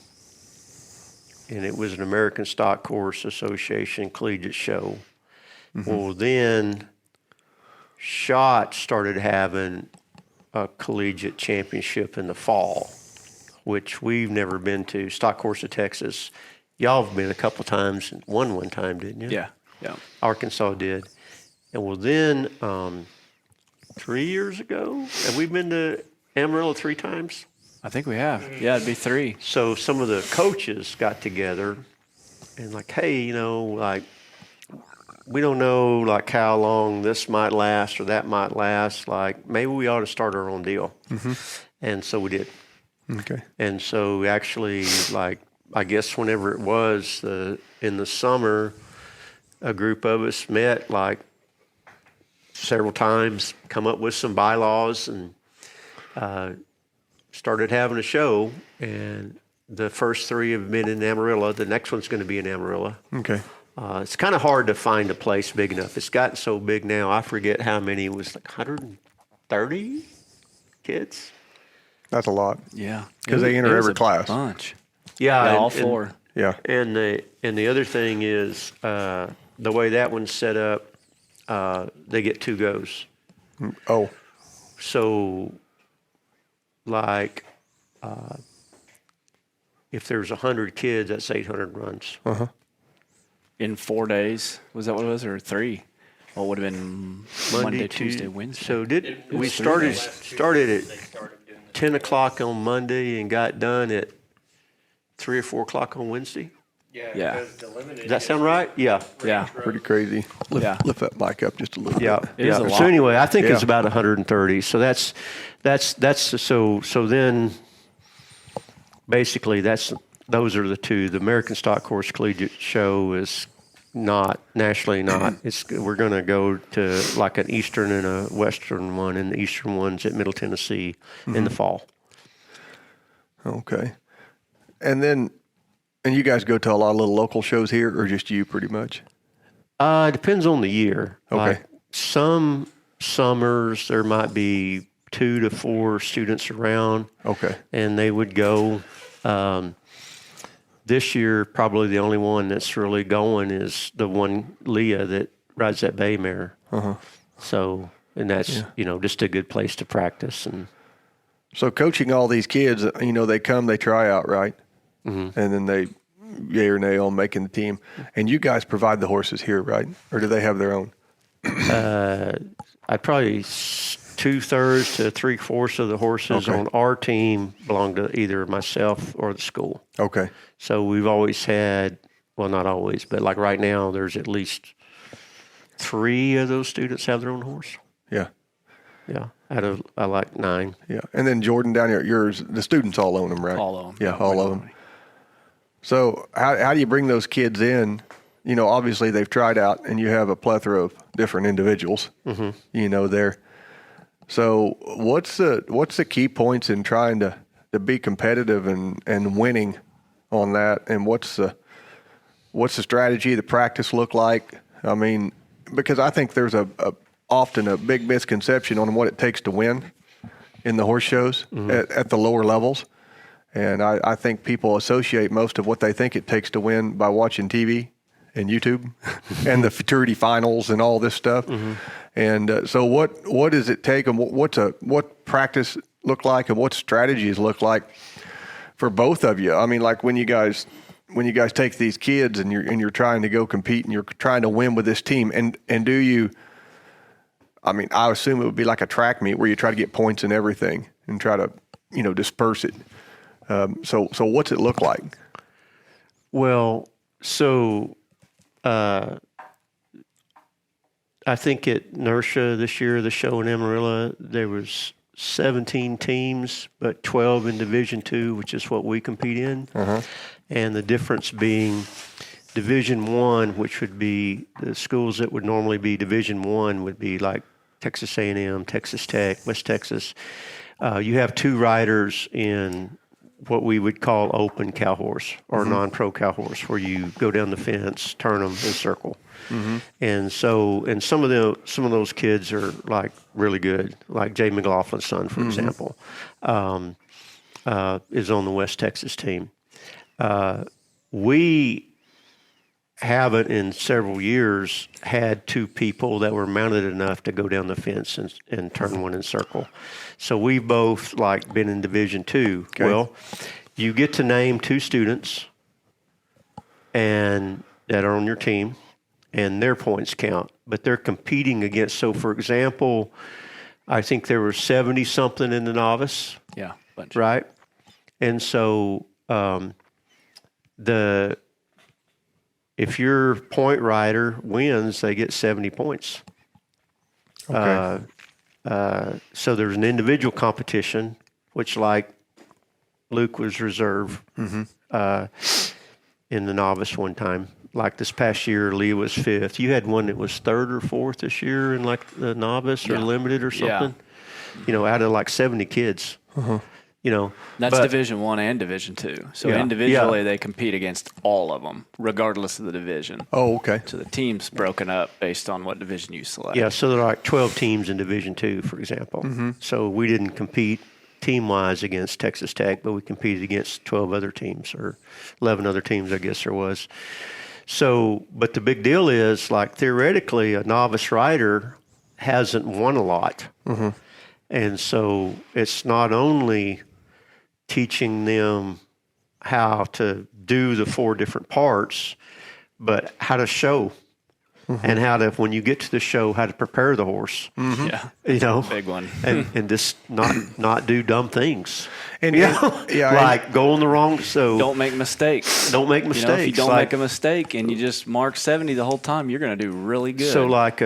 and it was an American Stock Course Association collegiate show. Well, then SHOT started having a collegiate championship in the fall, which we've never been to. Stock Course of Texas. Y'all have been a couple times and won one time, didn't you? Yeah. Yeah. Arkansas did. And well, then 3 years ago, have we been to Amarillo 3 times? I think we have. Yeah, it'd be 3. So some of the coaches got together and like, hey, we don't know like how long this might last or that might last. Like maybe we ought to start our own deal. And so we did. Okay. And so actually, like, I guess whenever it was in the summer, a group of us met like several times, come up with some bylaws, and started having a show. And the first 3 have been in Amarillo. The next one's going to be in Amarillo. Okay. It's kind of hard to find a place big enough. It's gotten so big now. I forget how many. It was like 130 kids. That's a lot. Yeah. Because they enter every class. Bunch. Yeah, all 4. Yeah. And the other thing is the way that one's set up, they get 2 goes. Oh. So, like, if there's 100 kids, that's 800 runs. In 4 days. Was that what it was? Or 3? Well, it would have been Monday, Tuesday, Wednesday. So we started at 10 o'clock on Monday and got done at 3 or 4 o'clock on Wednesday? Yeah. Does that sound right? Yeah. Yeah. Pretty crazy. Lift that mic up just a little Yeah. bit. It is a lot. So anyway, I think it's Yeah. about 130. So that's so then basically those are the 2. The American Stock Course Collegiate Show is not nationally. Not. We're going to go to like an eastern and a western one, and the eastern one's at Middle Tennessee in the fall. Okay. And you guys go to a lot of little local shows here, or just you pretty much? It depends on the year. Okay. Like some summers there might be 2 to 4 students around. Okay. And they would go. This year, probably the only one that's really going is the one Leah that rides that bay mare. So, and that's just a good place to practice. And so coaching all these kids, they come, they try out, right? And then they yay or nay on making the team. And you guys provide the horses here, right? Or do they have their own? I'd probably 2/3 to 3/4 of the horses on our team belong to either myself or the school. Okay. So we've always had, well, not always, but like right now, there's at least 3 of those students have their own horse. Yeah. Yeah, out of like 9. Yeah. And then Jordan down here at yours, the students all own them, right? All of them. Yeah, all of them. So how do you bring those kids in? Obviously they've tried out, and you have a plethora of different individuals, there. So what's the key points in trying to be competitive and winning on that? And what's the strategy, the practice look like? I mean, because I think there's often a big misconception on what it takes to win in the horse shows at the lower levels. And I think people associate most of what they think it takes to win by watching TV and YouTube and the futurity finals and all this stuff. And so what does it take, and what practice look like, and what strategies look like for both of you? I mean, like when you guys take these kids and you're trying to go compete and you're trying to win with this team, and do you, I mean, I assume it would be like a track meet where you try to get points in everything and try to, disperse it. So what's it look like? Well, so I think at NERSA this year, the show in Amarillo, there was 17 teams, but 12 in Division II, which is what we compete in. And the difference being Division I, which would be the schools that would normally be Division I, would be like Texas A&M, Texas Tech, West Texas. You have 2 riders in what we would call open cow horse or non-pro cow horse, where you go down the fence, turn them, and circle. And so, and some of those kids are like really good, like Jay McLaughlin's son, for example, is on the West Texas team. We haven't in several years had 2 people that were mounted enough to go down the fence and turn one and circle. So we've both like been in Division II. Okay. Well, you get to name 2 students and that are on your team, and their points count, but they're competing against. So for example, I think there were 70 something in the novice. Yeah. Bunch. Right. And so, if your point rider wins, they get 70 points. Okay. So there's an individual competition, which like Luke was reserve in the novice one time. Like this past year, Leah was 5th. You had one that was 3rd or 4th this year in like the novice or limited or something. Yeah. Out of like 70 kids. That's Division I and Division II. So individually, they compete against all of them, regardless of the division. Oh, okay. So the team's broken up based on what division you select. Yeah, so there are like 12 teams in Division II, for example. So we didn't compete team-wise against Texas Tech, but we competed against 12 other teams, or 11 other teams, I guess there was. So, but the big deal is, like, theoretically, a novice rider hasn't won a lot. And so it's not only teaching them how to do the 4 different parts, but how to show and how to, when you get to the show, how to prepare the horse. Yeah. Big one. and just not do dumb things. And like go on the wrong, so don't make mistakes. Don't make mistakes. If you don't make a mistake and you just mark 70 the whole time, you're going to do really good. So like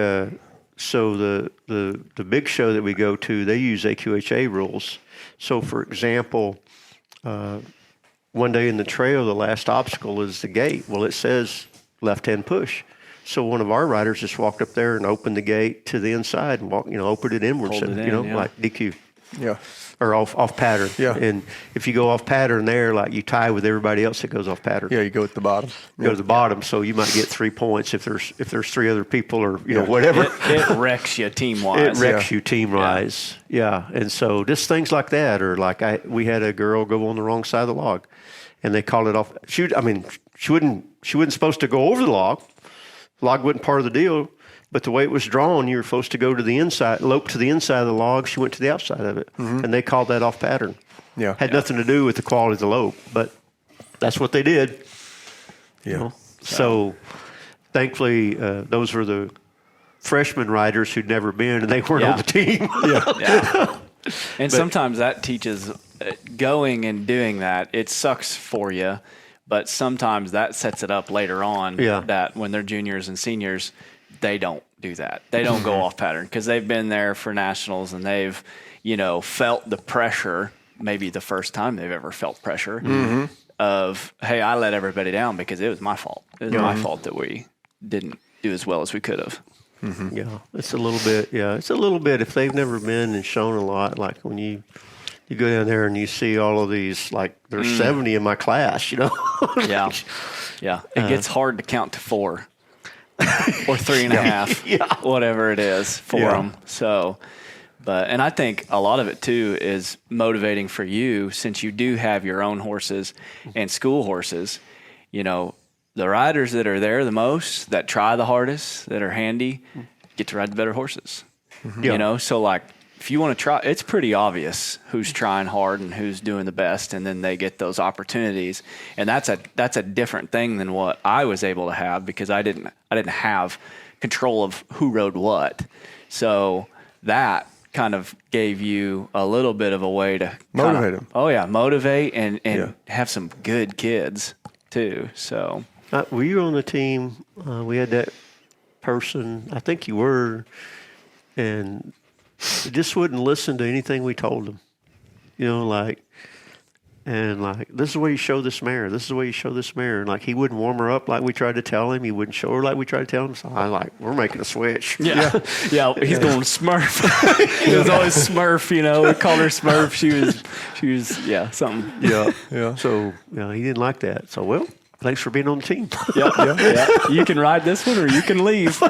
so the big show that we go to, they use AQHA rules. So for example, one day in the trail, the last obstacle is the gate. Well, it says left-hand push. So one of our riders just walked up there and opened the gate to the inside and opened it inwards, Pulled it in, like DQ. Yeah. Or off pattern. Yeah. And if you go off pattern there, like you tie with everybody else that goes off pattern. Yeah, you go at the bottom. Go to the bottom, so you might get 3 points if there's 3 other people or whatever. It wrecks you team-wise. It wrecks you team-wise. Yeah. And so just things like that, or like we had a girl go on the wrong side of the log, and they called it off. She wasn't supposed to go over the log. The log wasn't part of the deal. But the way it was drawn, you were supposed to go to the inside, lope to the inside of the log. She went to the outside of it, and they called that off pattern. Yeah, had nothing to do with the quality of the lope, but that's what they did. Yeah. So thankfully, those were the freshman riders who'd never been, and they weren't on the team. Yeah. And sometimes that teaches going and doing that. It sucks for you, but sometimes that sets it up later on. That when they're juniors and seniors, they don't do that. They don't go off pattern because they've been there for nationals and they've, felt the pressure, maybe the first time they've ever felt pressure of, hey, I let everybody down because it was my fault. It was my fault that we didn't do as well as we could have. Yeah, it's a little bit. Yeah, it's a little bit. If they've never been and shown a lot, like when you go down there and you see all of these, like there's 70 in my class, Yeah. It gets hard to count to 4. Or 3.5, whatever it is for them. So, and I think a lot of it too is motivating for you, since you do have your own horses and school horses. The riders that are there the most, that try the hardest, that are handy, get to ride the better horses. So like if you want to try, it's pretty obvious who's trying hard and who's doing the best, and then they get those opportunities. And that's a different thing than what I was able to have, because I didn't have control of who rode what. So that kind of gave you a little bit of a way to motivate them. Oh yeah, motivate and have some good kids too. So were you on the team? We had that person. I think you were, and just wouldn't listen to anything we told him. This is the way you show this mare. This is the way you show this mare. And like he wouldn't warm her up like we tried to tell him. He wouldn't show her like we tried to tell him. So I'm like, we're making a switch. Yeah. He's going Smurf. He was always Smurf. We called her Smurf. She was something. Yeah. So he didn't like that. So thanks for being on the team. Yeah. You can ride this one or you can leave.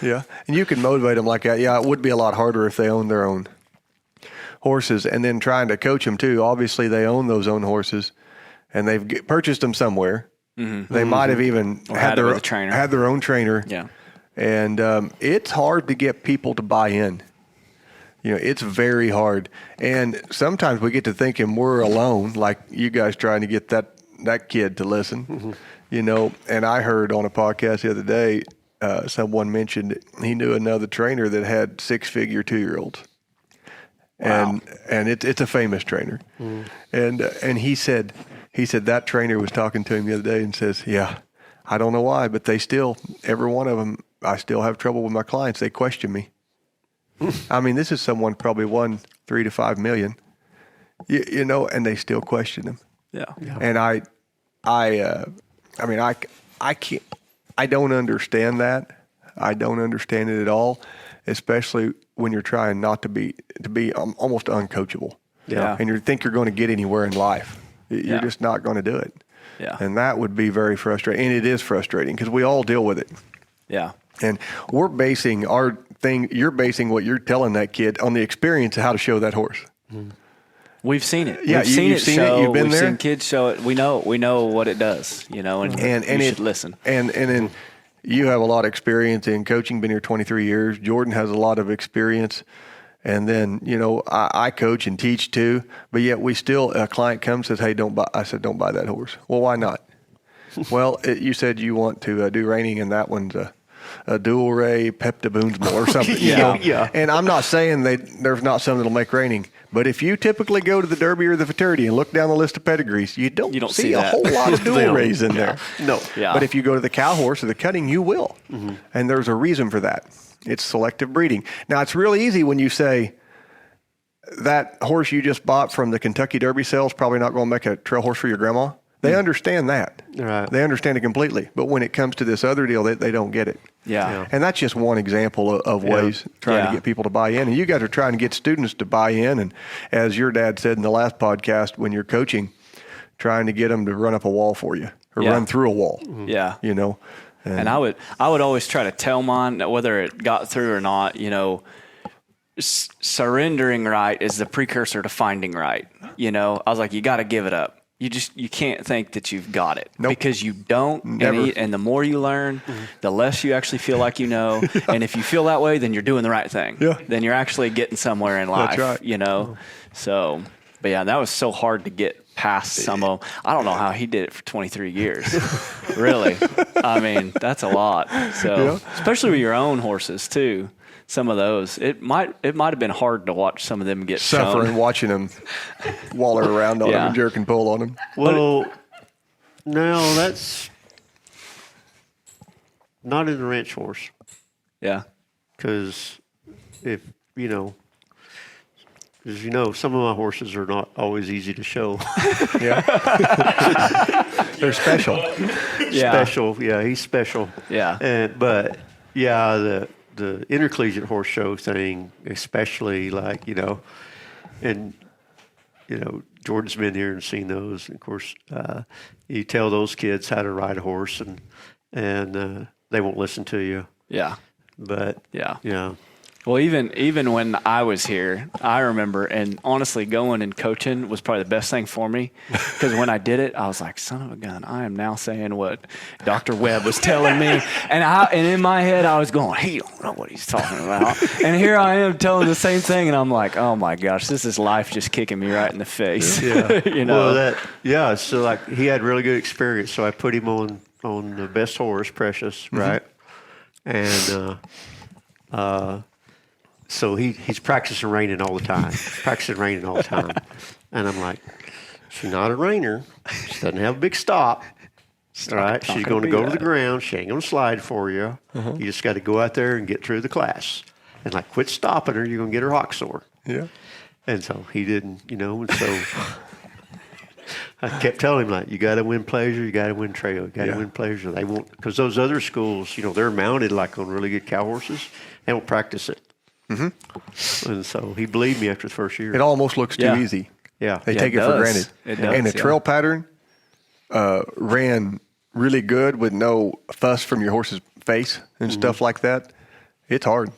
Yeah. And you can motivate them like that. Yeah, it would be a lot harder if they owned their own horses, and then trying to coach them too. Obviously, they own those own horses, and they've purchased them somewhere. They might have even had their own trainer. Yeah. And it's hard to get people to buy in. It's very hard. And sometimes we get to thinking we're alone, like you guys trying to get that kid to listen. And I heard on a podcast the other day, someone mentioned he knew another trainer that had 6-figure 2-year-olds. Wow. And it's a famous trainer. And he said that trainer was talking to him the other day and says, I don't know why, but every one of them, I still have trouble with my clients. They question me. I mean, this is someone probably won 3 to 5 million, and they still question him. Yeah. And I can't, I don't understand that. I don't understand it at all, especially when you're trying not to be almost uncoachable. Yeah. And you think you're going to get anywhere in life. You're just not going to do it. Yeah. And that would be very frustrating. And it is frustrating because we all deal with it. Yeah. And we're basing you're basing what you're telling that kid on the experience of how to show that horse. We've seen it. Yeah, you've seen it. You've been there. We've seen kids show it. We know what it does, and you should listen. And then you have a lot of experience in coaching, been here 23 years. Jordan has a lot of experience. And then, I coach and teach too, but yet a client comes and says, hey, don't buy that horse. Well, why not? Well, you said you want to do reining, and that one's a dual ray Pepto-Boonsmore or something. Yeah. And I'm not saying there's not some that'll make reining, but if you typically go to the Derby or the Fraternity and look down the list of pedigrees, you don't see a whole lot of dual rays in there. No. Yeah. But if you go to the cow horse or the cutting, you will. And there's a reason for that. It's selective breeding. Now, it's really easy when you say that horse you just bought from the Kentucky Derby sale is probably not going to make a trail horse for your grandma. They understand that. Right. They understand it completely. But when it comes to this other deal, they don't get it. Yeah. And that's just one example of ways trying to get people to buy in. And you guys are trying to get students to buy in. And as your dad said in the last podcast, when you're coaching, trying to get them to run up a wall for you or run through a wall. Yeah. You know? And I would always try to tell mine, whether it got through or not, you know, surrendering right is the precursor to finding right. You know, I was like, you got to give it up. You can't think that you've got it because you don't. Never. And the more you learn, the less you actually feel like you know. And if you feel that way, then you're doing the right thing. Yeah. Then you're actually getting somewhere in life. That's right. You know. So, but yeah, that was so hard to get past some of. I don't know how he did it for 23 years. Really, I mean that's a lot. So, especially with your own horses too. Some of those, it might have been hard to watch some of them get Suffering, shown. watching them waller around on them and jerk and pull on them. Well, no, that's not in the ranch horse. Yeah. Because if, as you know, some of my horses are not always easy to show. Yeah. They're special. Yeah. Special. Yeah, he's special. Yeah. But, yeah, the intercollegiate horse show thing, especially Jordan's been here and seen those. And of course, you tell those kids how to ride a horse and they won't listen to you. Yeah. But yeah. Well, even when I was here, I remember, and honestly, going and coaching was probably the best thing for me because when I did it, I was like, son of a gun, I am now saying what Dr. Webb was telling me. And in my head, I was going, he don't know what he's talking about. And here I am telling the same thing, and I'm like, oh my gosh, this is life just kicking me right in the face. Yeah. You know? Well, so like he had really good experience, so I put him on the best horse, Precious, right? And so he's practicing reining all the time. And I'm like, she's not a reiner. She doesn't have a big stop. All right, she's going to go to the ground. She ain't going to slide for you. You just got to go out there and get through the class. And like, quit stopping her. You're going to get her hock sore. Yeah. And so he didn't, and so I kept telling him, like, you got to win pleasure, you got to win trail, you got to win pleasure. They won't, because those other schools, they're mounted like on really good cow horses. They don't practice it. And so he believed me after the first year. It almost looks too easy. Yeah. They take it for granted. It does, and the trail pattern ran really good with no fuss from your horse's face and stuff like that. It's hard.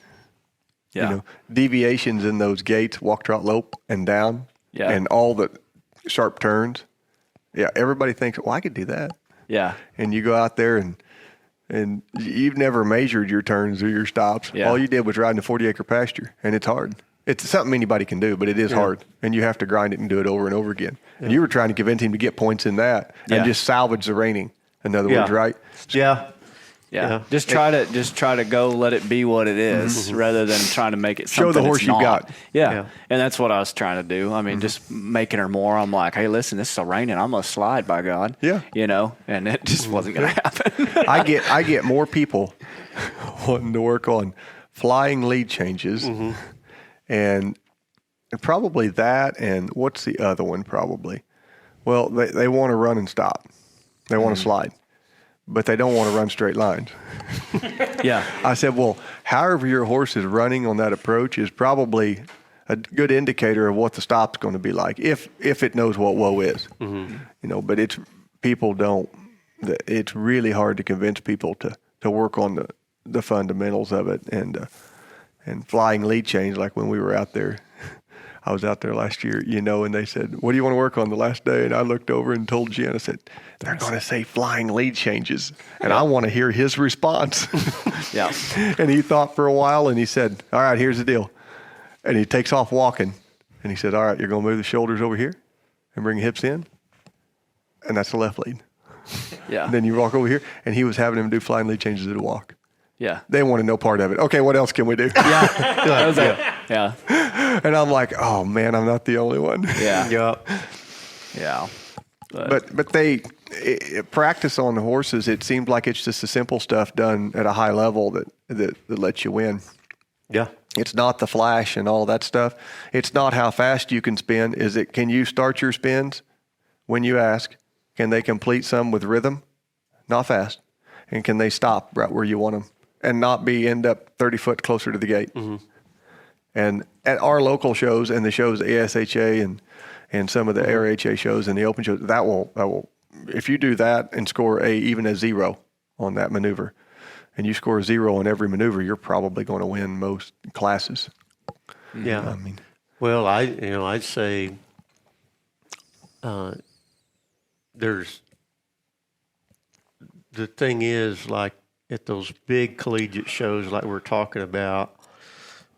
Yeah. Deviations in those gaits, walk, trot, lope, and down, and all the sharp turns. Yeah, everybody thinks, well, I could do that. Yeah. And you go out there and you've never measured your turns or your stops. Yeah. All you did was ride in a 40-acre pasture, and it's hard. It's something anybody can do, but it is hard, and you have to grind it and do it over and over again. Yeah. And you were trying to convince him to get points in that and just salvage the reining. In other words, right? Yeah. Just try to go let it be what it is rather than trying to make it something show the horse it's you not. got. Yeah. And that's what I was trying to do. I mean, just making her more. I'm like, hey, listen, this is a reining. I'm going to slide, by God. Yeah. And it just wasn't going to happen. I get more people wanting to work on flying lead changes and probably that, and what's the other one probably? Well, they want to run and stop. They want to slide. But they don't want to run straight lines. Yeah. I said, well, however your horse is running on that approach is probably a good indicator of what the stop's going to be like, if it knows what whoa is. But it's really hard to convince people to work on the fundamentals of it and flying lead change. Like when we were out there, I was out there last year, and they said, what do you want to work on the last day? And I looked over and told Jen, I said, they're going to say flying lead changes. And I want to hear his response. Yeah. And he thought for a while and he said, all right, here's the deal. And he takes off walking. And he said, all right, you're going to move the shoulders over here and bring the hips in. And that's the left lead. Yeah. And then you walk over here. And he was having him do flying lead changes at a walk. Yeah. They wanted no part of it. Okay, what else can we do? Yeah. And I'm like, oh man, I'm not the only one. Yeah. Yeah. But they practice on the horses. It seems like it's just the simple stuff done at a high level that lets you win. Yeah. It's not the flash and all that stuff. It's not how fast you can spin. Is it? Can you start your spins when you ask? Can they complete some with rhythm? Not fast. And can they stop right where you want them and not end up 30 foot closer to the gate? Mm-hmm. And at our local shows and the shows, the ASHA and some of the ARHA shows and the open shows, that will, if you do that and score even a 0 on that maneuver, and you score a 0 on every maneuver, you're probably going to win most classes. Yeah. I mean, well, I'd say there's the thing is, like at those big collegiate shows like we're talking about,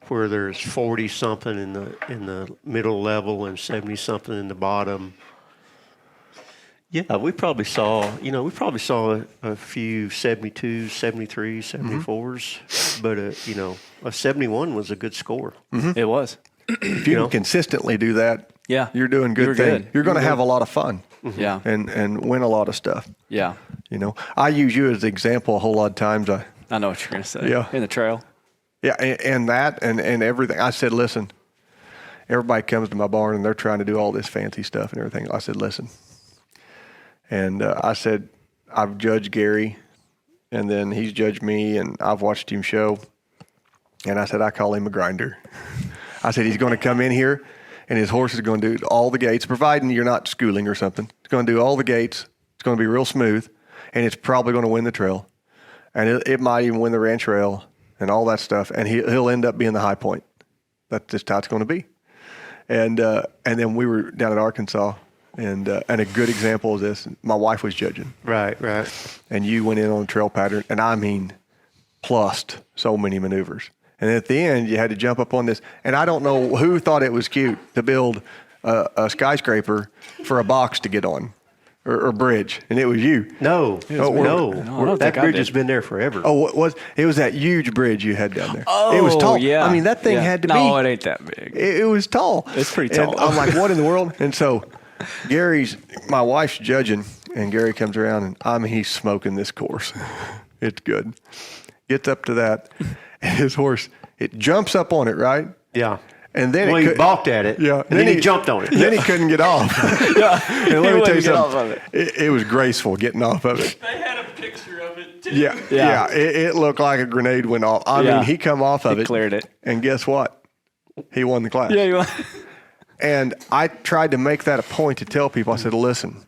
where there's 40 something in the middle level and 70 something in the bottom. Yeah, we probably saw a few 72s, 73s, 74s, but a 71 was a good score. Mm-hmm. It was. If you can consistently do that, you're doing good things. You're going to have a lot of fun. Mm-hmm. Yeah. And win a lot of stuff. Yeah. I use you as an example a whole lot of times. I know what you're going to say. Yeah. In the trail. Yeah, and that and everything. I said, listen, everybody comes to my barn and they're trying to do all this fancy stuff and everything. I said, listen. And I said, I've judged Gary, and then he's judged me, and I've watched him show. And I said, I call him a grinder. I said, he's going to come in here, and his horse is going to do all the gates, providing you're not schooling or something. It's going to do all the gates. It's going to be real smooth, and it's probably going to win the trail. And it might even win the ranch rail and all that stuff, and he'll end up being the high point. That's just how it's going to be. And then we were down at Arkansas, and a good example of this, my wife was judging. Right. And you went in on a trail pattern, and I mean, plussed so many maneuvers. And at the end, you had to jump up on this. And I don't know who thought it was cute to build a skyscraper for a box to get on. Or bridge, and it was you. No. That bridge has been there forever. Oh, it was that huge bridge you had down there. Oh, it was tall. Yeah. I mean, that thing had to be. No, it ain't that big. It was tall. It's pretty tall. And I'm like, what in the world? And so my wife's judging, and Gary comes around, and he's smoking this course. It's good. Gets up to that, and his horse, it jumps up on it, right? Yeah. And then he balked at it. Yeah. And then he jumped on it. Then he couldn't get off. Yeah. And let me tell you something. Off of it. It was graceful getting off of it. They had a picture of it too. Yeah. It looked like a grenade went off. I mean, he come off of it. He cleared it. And guess what? He won the class. Yeah, he won. And I tried to make that a point to tell people. I said, listen,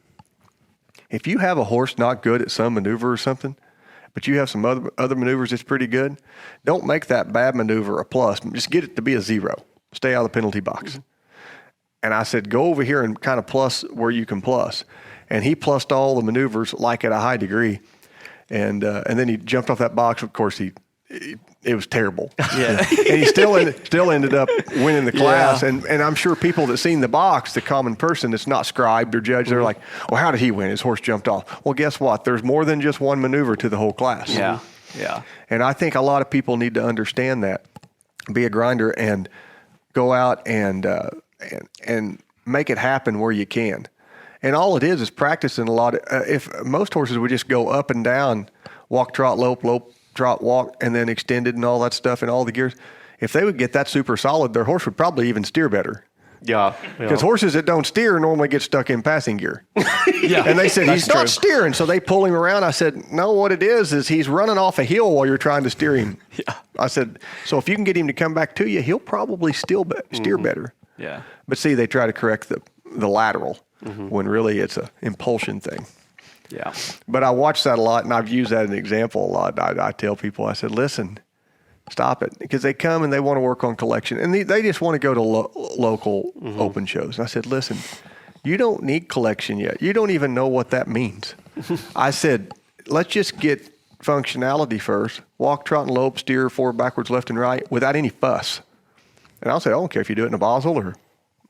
if you have a horse not good at some maneuver or something, but you have some other maneuvers that's pretty good, don't make that bad maneuver a plus. Just get it to be a 0. Stay out of the penalty box. Mm-hmm. And I said, go over here and kind of plus where you can plus. And he plussed all the maneuvers like at a high degree. And then he jumped off that box. Of course, it was terrible. Yeah. And he still ended up winning the class. Yeah. And I'm sure people that seen the box, the common person that's not scribed or judged, they're like, well, how did he win? His horse jumped off. Well, guess what? There's more than just one maneuver to the whole class. Yeah. Yeah. And I think a lot of people need to understand that. Be a grinder and go out and make it happen where you can. And all it is practicing a lot. If most horses would just go up and down, walk, trot, lope, trot, walk, and then extended and all that stuff and all the gears, if they would get that super solid, their horse would probably even steer better. Yeah. Because horses that don't steer normally get stuck in passing gear. Yeah. And they said, he's not steering. So they pull him around. I said, no, what it is he's running off a hill while you're trying to steer him. Yeah. I said, so if you can get him to come back to you, he'll probably steer better. Yeah. But see, they try to correct the lateral when really it's an impulsion thing. Yeah. But I watch that a lot, and I've used that as an example a lot. I tell people, I said, listen, stop it. Because they come and they want to work on collection. And they just want to go to local open shows. And I said, listen, you don't need collection yet. You don't even know what that means. I said, let's just get functionality first. Walk, trot, and lope, steer, forward, backwards, left, and right without any fuss. And I'll say, I don't care if you do it in a Basel or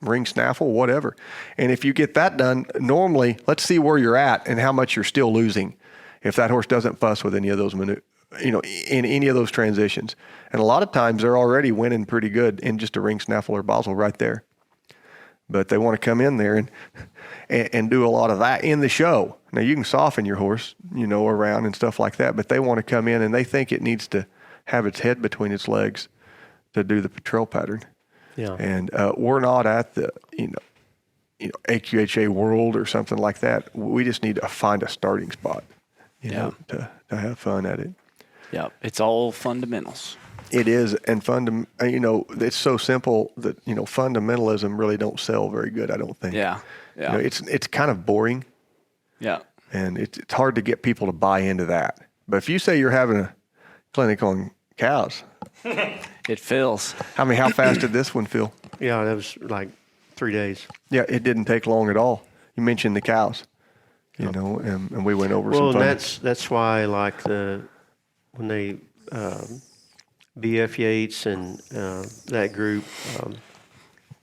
ring snaffle, whatever. And if you get that done, normally, let's see where you're at and how much you're still losing if that horse doesn't fuss with any of those in any of those transitions. And a lot of times they're already winning pretty good in just a ring snaffle or Basel right there. But they want to come in there and do a lot of that in the show. Now you can soften your horse, around and stuff like that, but they want to come in and they think it needs to have its head between its legs to do the patrol pattern. Yeah. And we're not at AQHA World or something like that. We just need to find a starting spot, to have fun at it. Yeah, it's all fundamentals. It is, and it's so simple that fundamentalism really don't sell very good. I don't think. Yeah. It's kind of boring. Yeah, and it's hard to get people to buy into that. But if you say you're having a clinic on cows, it fills. How fast did this one fill? Yeah, that was like 3 days. Yeah, it didn't take long at all. You mentioned the cows, and we went over some. Well, and that's why when they BF Yates and that group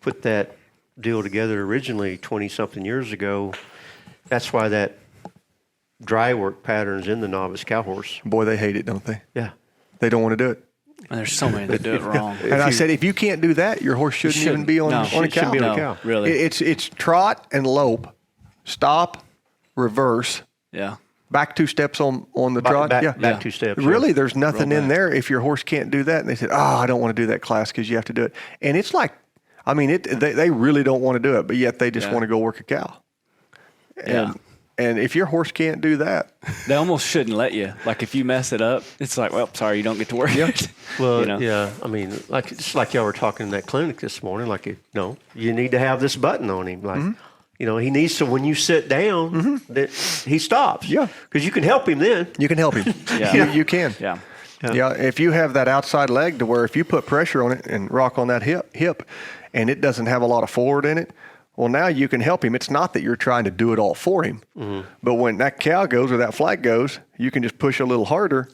put that deal together originally 20-something years ago. That's why that dry work pattern's in the novice cow horse. Boy, they hate it, don't they? Yeah. They don't want to do it. And there's so many that do it wrong. And I said, if you can't do that, your horse shouldn't even be on a cow. Shouldn't be on a cow. Really. It's trot and lope, stop, reverse. Yeah. Back 2 steps on the trot. Back 2 steps. Really, there's nothing in there if your horse can't do that. And they said, I don't want to do that class because you have to do it. And it's like, they really don't want to do it, but yet they just want to go work a cow. And if your horse can't do that, they almost shouldn't let you. Like if you mess it up, it's like, well, sorry, you don't get to work it. Well, yeah. I mean, it's like y'all were talking in that clinic this morning. Like, you need to have this button on him. Like, he needs to. When you sit down, that he stops. Yeah, because you can help him then. You can help him. You can. Yeah. Yeah. If you have that outside leg to where if you put pressure on it and rock on that hip, and it doesn't have a lot of forward in it. Well, now you can help him. It's not that you're trying to do it all for him. But when that cow goes or that flag goes, you can just push a little harder,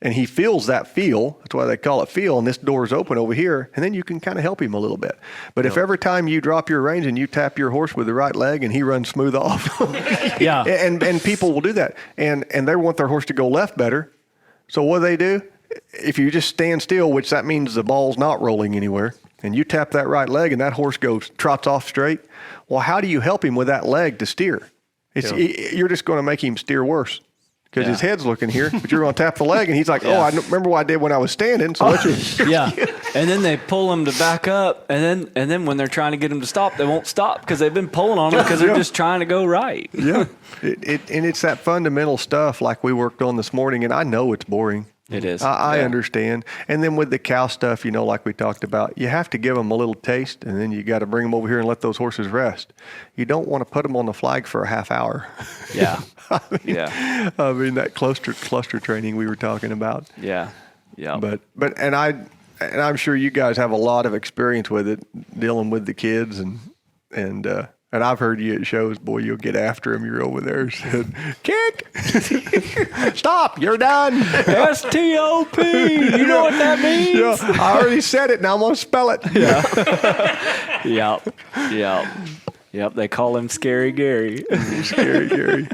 and he feels that feel. That's why they call it feel, and this door's open over here, and then you can kind of help him a little bit. But if every time you drop your reins and you tap your horse with the right leg and he runs smooth off, and people will do that, and they want their horse to go left better. So what do? If you just stand still, which that means the ball's not rolling anywhere, and you tap that right leg and that horse trots off straight, well, how do you help him with that leg to steer? You're just going to make him steer worse because his head's looking here, but you're going to tap the leg and he's like, I remember what I did when I was standing. So let's just. And then they pull him to back up, and then when they're trying to get him to stop, they won't stop because they've been pulling on him because they're just trying to go right. And it's that fundamental stuff like we worked on this morning, and I know it's boring. It is. I understand. And then with the cow stuff, like we talked about, you have to give them a little taste, and then you got to bring them over here and let those horses rest. You don't want to put them on the flag for a half hour. Yeah. I mean that cluster training we were talking about. Yeah. Yeah. But I'm sure you guys have a lot of experience with it, dealing with the kids and I've heard you at shows, boy, you'll get after him. You're over there, said, kick, stop, you're done. STOP, you know what that means? Yeah, I already said it, now I'm going to spell it. Yep, they call him Scary Gary. Scary Gary.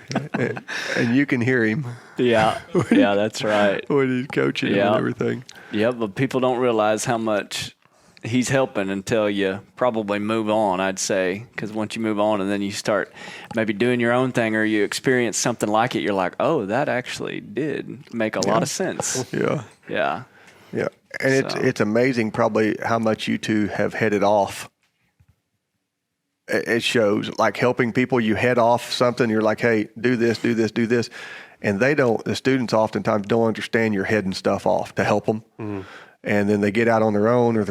And you can hear him. Yeah, that's right. When he's coaching him and everything. Yeah, but people don't realize how much he's helping until you probably move on, I'd say, because once you move on and then you start maybe doing your own thing or you experience something like it, you're like, oh, that actually did make a lot of sense. Yeah. And it's amazing probably how much you two have headed off. It shows, like helping people, you head off something, you're like, hey, do this. And the students oftentimes don't understand you're heading stuff off to help them. And then they get out on their own, or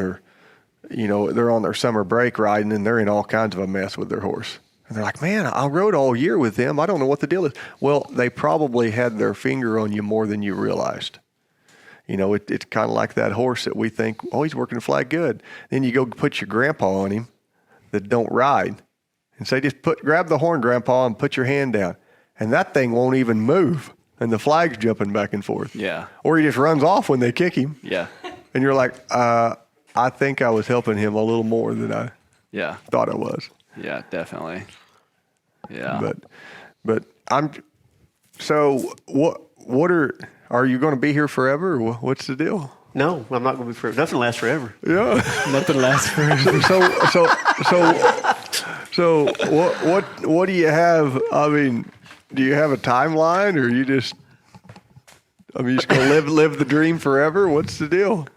they're on their summer break riding and they're in all kinds of a mess with their horse. And they're like, man, I rode all year with them. I don't know what the deal is. Well, they probably had their finger on you more than you realized. It's kind of like that horse that we think, oh, he's working the flag good. Then you go put your grandpa on him that don't ride and say, just grab the horn, grandpa, and put your hand down. And that thing won't even move. And the flag's jumping back and forth. Yeah. Or he just runs off when they kick him. Yeah. And you're like, I think I was helping him a little more than I thought I was. Yeah, definitely. Yeah. But so what are you going to be here forever, or what's the deal? No, I'm not going to be forever. Nothing lasts forever. Yeah. Nothing lasts forever. So what do you have? I mean, do you have a timeline, or you just going to live the dream forever? What's the deal?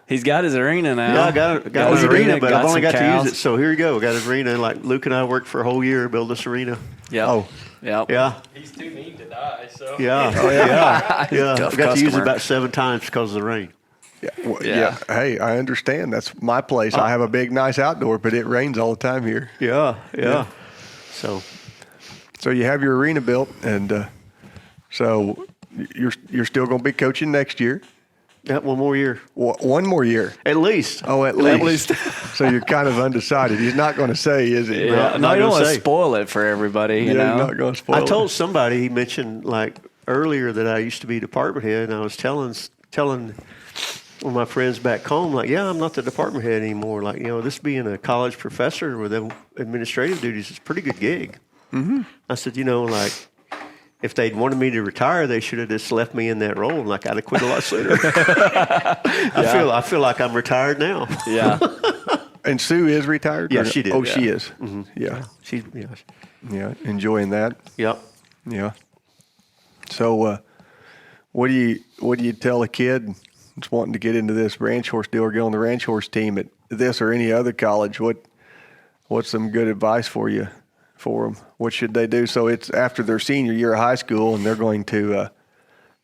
He's got his arena now. Yeah, I got his an arena, but I've only got cows. to use it. So here you go. Got his arena. Like Luke and I worked for a whole year to build this arena. Yeah. Oh, Yep. yeah. He's too mean to die, so. Yeah. Oh, yeah. Yeah. Tough I got to use it customer. about 7 times because of the rain. Yeah, well, Yeah. yeah. Hey, I understand. That's my place. I have a big, nice outdoor, but it rains all the time here. Yeah. Yeah. So you have your arena built, and so you're still going to be coaching next year. yeah, one more year. One more year. At least. Oh, at least. So you're kind of undecided. He's not going to say, is he? Yeah. I'm No, not you don't gonna want to say. spoil it for everybody. You He's know. not going to spoil I told it. somebody, he mentioned like earlier that I used to be department head, and I was telling one of my friends back home, like, yeah, I'm not the department head anymore. Like, this being a college professor with administrative duties is a pretty good gig. Mm-hmm. I said, like, if they'd wanted me to retire, they should have just left me in that role. Like, I'd have quit a lot sooner. I feel like I'm retired now. Yeah. And Sue is retired? Yeah, Or- she did. Oh, Yeah. she is. Mm-hmm. Yeah. Yeah. Enjoying that. Yep. Yeah. So, what do you tell a kid that's wanting to get into this ranch horse deal or get on the ranch horse team at this or any other college? What's some good advice for them? What should they do? So it's after their senior year of high school, and they're going to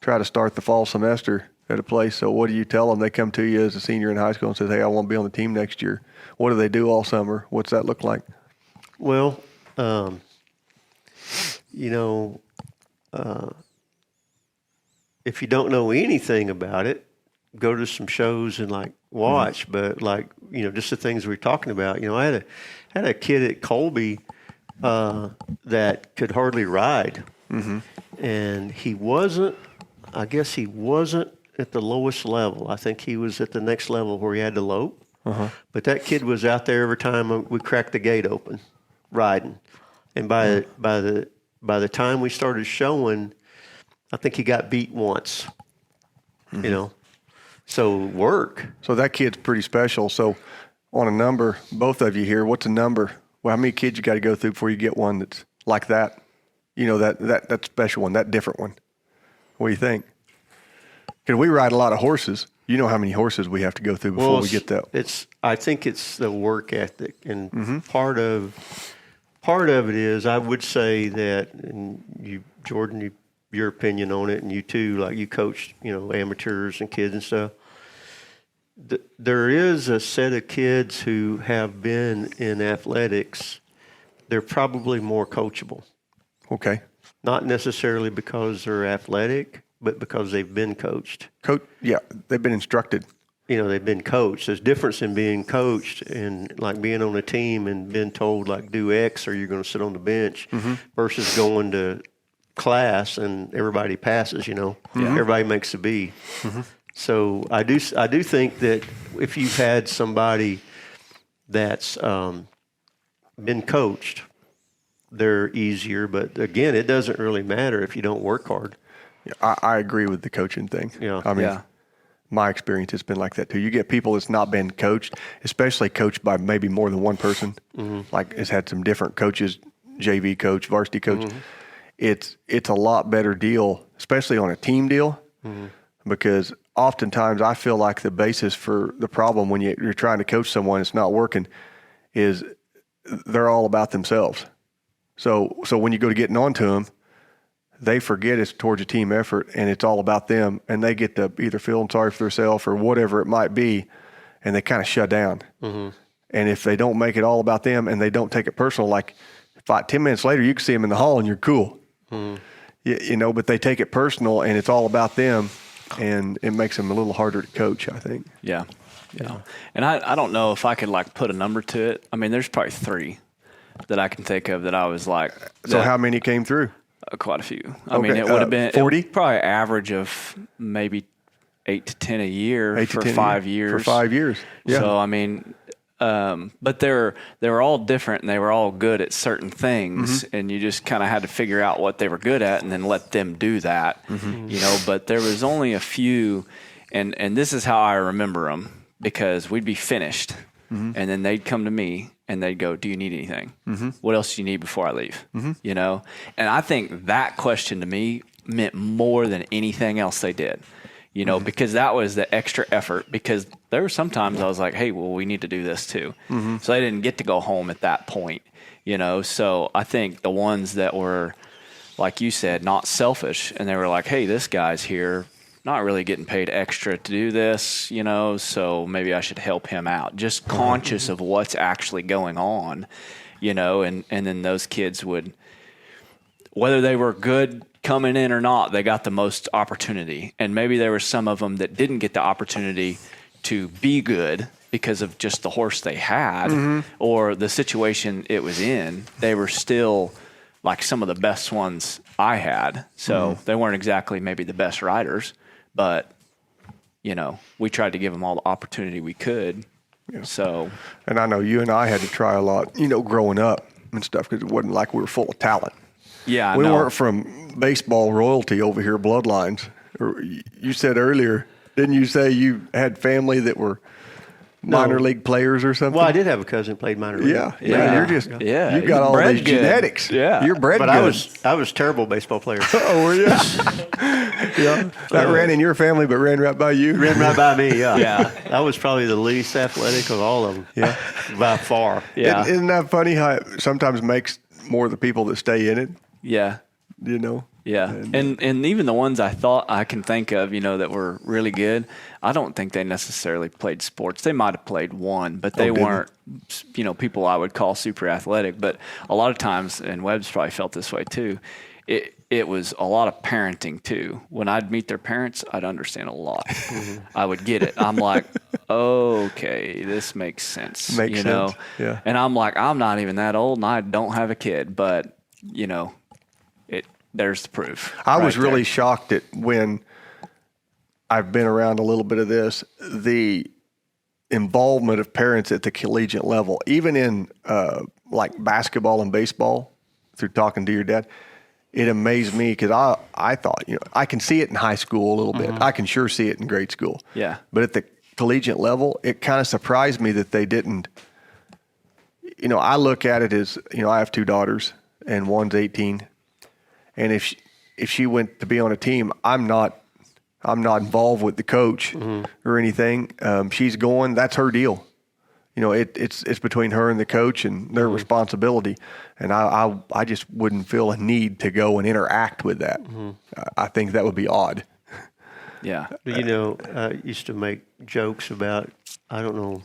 try to start the fall semester at a place. So what do you tell them? They come to you as a senior in high school and says, "Hey, I want to be on the team next year." What do they do all summer? What's that look like? Well, if you don't know anything about it, go to some shows and like watch. But like just the things we're talking about. I had a kid at Colby that could hardly ride, and he wasn't. I guess he wasn't at the lowest level. I think he was at the next level where he had to lope. But that kid was out there every time we cracked the gate open, riding. And by the time we started showing, I think he got beat once. So work. So that kid's pretty special. So on a number, both of you here, what's a number? Well, how many kids you got to go through before you get one that's like that? That special one, that different one. What do you think? Because we ride a lot of horses. You know how many horses we have to go through before we get that. I think it's the work ethic, and part of it is, I would say that, and you, Jordan, your opinion on it, and you too, like you coach, amateurs and kids and stuff. There is a set of kids who have been in athletics. They're probably more coachable. Okay. Not necessarily because they're athletic, but because they've been coached. Yeah, they've been instructed. They've been coached. There's a difference in being coached and like being on a team and being told like do X or you're going to sit on the bench versus going to class and everybody passes. Everybody makes a B. So I do think that if you've had somebody that's been coached, they're easier. But again, it doesn't really matter if you don't work hard. Yeah, I agree with the coaching thing. Yeah. I mean, my experience has been like that too. You get people that's not been coached, especially coached by maybe more than one person, like has had some different coaches, JV coach, varsity coach. It's a lot better deal, especially on a team deal, because oftentimes I feel like the basis for the problem when you're trying to coach someone, it's not working, is they're all about themselves. So when you go to getting onto them, they forget it's towards a team effort and it's all about them, and they get to either feeling sorry for themselves or whatever it might be, and they kind of shut down. And if they don't make it all about them and they don't take it personal, like 10 minutes later you can see them in the hall and you're cool, but they take it personal and it's all about them, and it makes them a little harder to coach, I think. Yeah. And I don't know if I could like put a number to it. I mean, there's probably 3 that I can think of that I was like. So how many came through? Quite a few. I mean, it would have been 40? Probably average of maybe 8 to 10 a year for 5 years. For 5 years. Yeah. So I mean, but they were all different and they were all good at certain things, and you just kind of had to figure out what they were good at and then let them do that. But there was only a few, and this is how I remember them, because we'd be finished, and then they'd come to me. And they'd go, "Do you need anything? What else do you need before I leave?" And I think that question to me meant more than anything else they did. you know, because that was the extra effort. Because there were sometimes I was like, hey, well, we need to do this too. So they didn't get to go home at that point, you know. So I think the ones that were, like you said, not selfish, and they were like, hey, this guy's here, not really getting paid extra to do this, you know, so maybe I should help him out. Just conscious of what's actually going on, you know, and then those kids would, whether they were good coming in or not, they got the most opportunity. And maybe there were some of them that didn't get the opportunity to be good because of just the horse they had or the situation it was in. They were still like some of the best ones I had. So they weren't exactly maybe the best riders, but, you know, we tried to give them all the opportunity we could. Yeah. So, and I know you and I had to try a lot, you know, growing up and stuff, because it wasn't like we were full of talent. Yeah, we weren't from baseball royalty over here, bloodlines. You said earlier, didn't you say you had family that were minor league players or something? Well, I did have a cousin who played minor league. Yeah. You're just you got all these genetics. Yeah, you're bred but good. I was a terrible baseball player. Oh, were you? Yeah, that ran in your family, but ran right by you. Ran right by me. Yeah, Yeah. I was probably the least athletic of all of them. Yeah, by far. Yeah. Isn't that funny how it sometimes makes more of the people that stay in it? Yeah. You know? Yeah. And even the ones I thought I can think of, you know, that were really good, I don't think they necessarily played sports. They might have played one, but they weren't, you know, people I would call super athletic. But a lot of times, and Webb's probably felt this way too, it was a lot of parenting too. When I'd meet their parents, I'd understand a lot. I would get it. I'm like, okay, this makes sense. Makes you know? sense. Yeah. And I'm like, I'm not even that old and I don't have a kid, but, you know, there's the proof. I was right really there. shocked at when I've been around a little bit of this, the involvement of parents at the collegiate level, even in like basketball and baseball, through talking to your dad. It amazed me because I thought, you know, I can see it in high school a little bit. I can sure see it in grade school. Yeah. But at the collegiate level, it kind of surprised me that they didn't. You know, I look at it as, you know, I have two daughters and one's 18. And if she went to be on a team, I'm not involved with the coach or anything. She's going. That's her deal. You know, it's between her and the coach and their responsibility. And I just wouldn't feel a need to go and interact with that. I think that would be odd. Yeah. You know, I used to make jokes about, I don't know,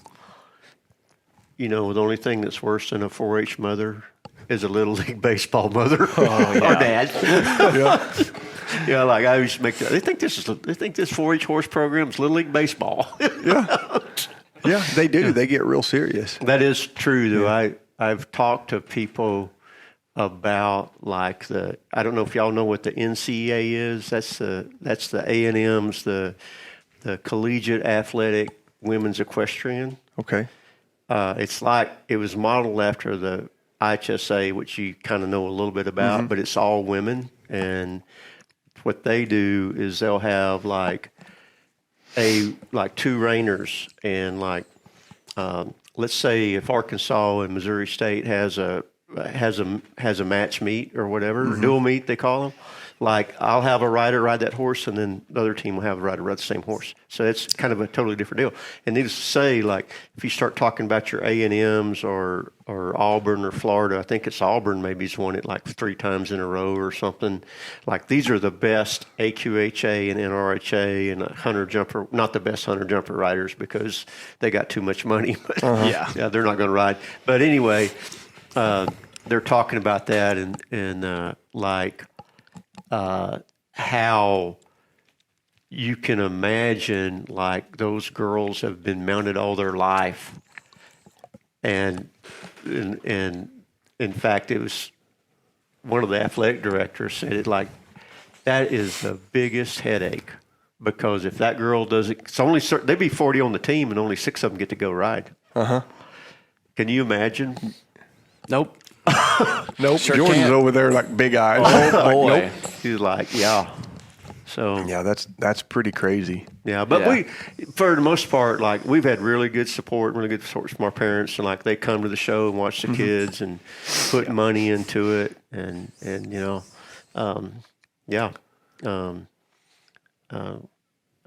you know, the only thing that's worse than a 4-H mother is a Little League baseball mother or dad. Yeah, like I used to make that. They think this 4-H horse program is Little League baseball. Yeah, they do. They get real serious. That is true, though. I've talked to people about like I don't know if y'all know what the NCAA is. That's the A&M's, the Collegiate Athletic Women's Equestrian. Okay. It's like it was modeled after the IHSA, which you kind of know a little bit about, but it's all women. And what they do is they'll have like two reiners, and like let's say if Arkansas and Missouri State has a match meet or whatever, or dual meet they call them. Like I'll have a rider ride that horse, and then the other team will have a rider ride the same horse. So it's kind of a totally different deal. And needless to say, like if you start talking about your A&Ms or Auburn or Florida, I think it's Auburn maybe's won it like 3 times in a row or something. Like these are the best AQHA and NRHA and 100 jumper, not the best 100 jumper riders because they got too much money. But yeah, they're not going to ride. But anyway, they're talking about that and how you can imagine like those girls have been mounted all their life, and in fact it was one of the athletic directors said it like that is the biggest headache, because if that girl doesn't, it's only they'd be 40 on the team and only 6 of them get to go ride. Can you imagine? Nope. Nope. Sure Jordan's can't. over there like big eyes. Oh, boy. Nope. He's like, yeah. So Yeah, that's pretty crazy. yeah, but we, for the most part, like we've had really good support from our parents, and like they come to the show and watch the kids and put money into it, and you know,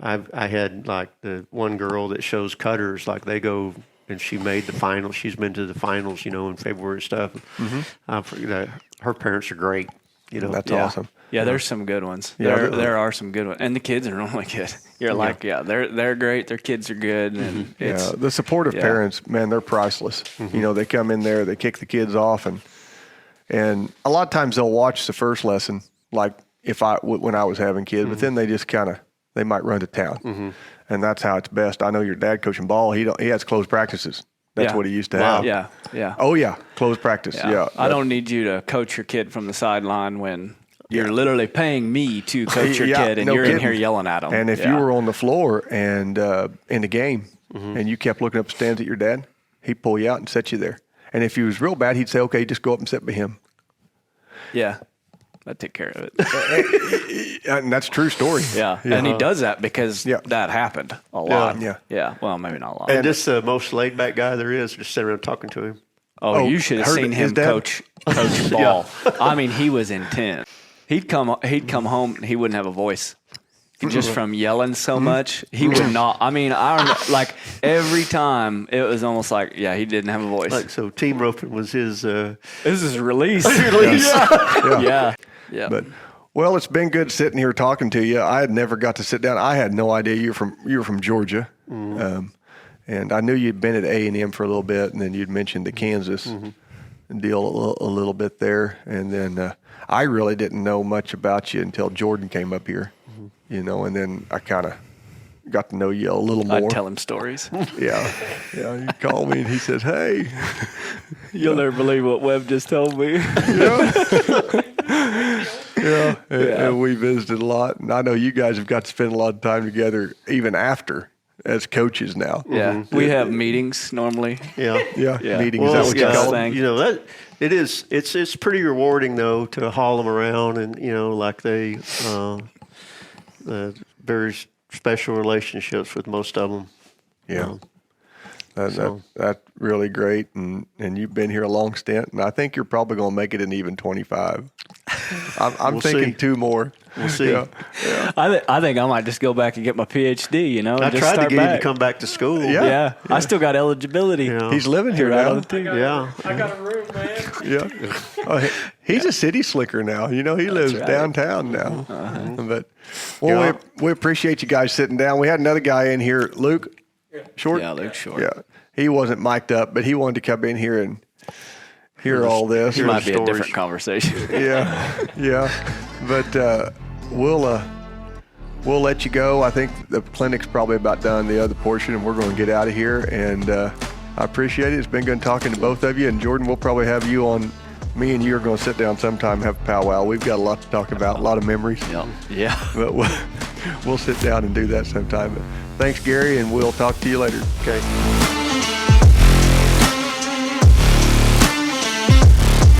I had like the one girl that shows cutters, like they go and she made the finals. She's been to the finals, in February and stuff. Her parents are great. That's awesome. Yeah, there's some good ones. Yeah, there are some good ones, and the kids are normally good. You're like, they're great. Their kids are good, and it's the supportive parents, man, they're priceless. They come in there, they kick the kids off, and a lot of times they'll watch the first lesson, like when I was having kids, but then they just they might run to town, and that's how it's best. I know your dad coaching ball. He has closed practices. That's what he used to have. Yeah. Oh yeah, closed practice. Yeah. I don't need you to coach your kid from the sideline when you're literally paying me to coach your kid, and you're in here yelling at him. And if you were on the floor and in the game, and you kept looking up the stands at your dad, he'd pull you out and set you there. And if he was real bad, he'd say, "Okay, just go up and sit by him." Yeah. I'd take care of it. And that's a true story. Yeah. And he does that because that happened a lot. Yeah. Well, maybe not a lot. And just the most laid back guy there is, just sitting around talking to him. Oh, you should have seen him coach ball. I mean, he was intense. He'd come home and he wouldn't have a voice. Just from yelling so much, he would not. I mean, like every time it was almost like, he didn't have a voice. Like, so team roping was his. This is release. Yeah. But it's been good sitting here talking to you. I had never got to sit down. I had no idea you were from Georgia, and I knew you'd been at A&M for a little bit, and then you'd mentioned the Kansas deal a little bit there, and then I really didn't know much about you until Jordan came up here, and then I kind of got to know you a little more. I'd tell him stories. Yeah. He called me and he said, "Hey, you'll never believe what Webb just told me." And we visited a lot, and I know you guys have got to spend a lot of time together even after as coaches now. Yeah, we have meetings normally. Yeah. Meetings. Well, Is that what you call them? that it is. It's pretty rewarding though to haul them around, and like they very special relationships with most of them. Yeah. That's really great, and you've been here a long stint, and I think you're probably going to make it an even 25. I'm thinking 2 more. We'll see. Yeah. I think I might just go back and get my PhD. I tried to get him to come back to school. Yeah. I still got eligibility. He's living here now. I got a room, man. Yeah. Oh, he's a city slicker now. He lives downtown now. But we appreciate you guys sitting down. We had another guy in here, Luke Short. Yeah, Luke Short. Yeah, he wasn't mic'd up, but he wanted to come in here and hear all this. It might be a different conversation. Yeah. But we'll let you go. I think the clinic's probably about done, the other portion, and we're going to get out of here. And I appreciate it. It's been good talking to both of you. And Jordan, we'll probably have you on. Me and you are going to sit down sometime, have a powwow. We've got a lot to talk about, a lot of memories. Yeah. But we'll sit down and do that sometime. But thanks, Gary, and we'll talk to you later. Okay.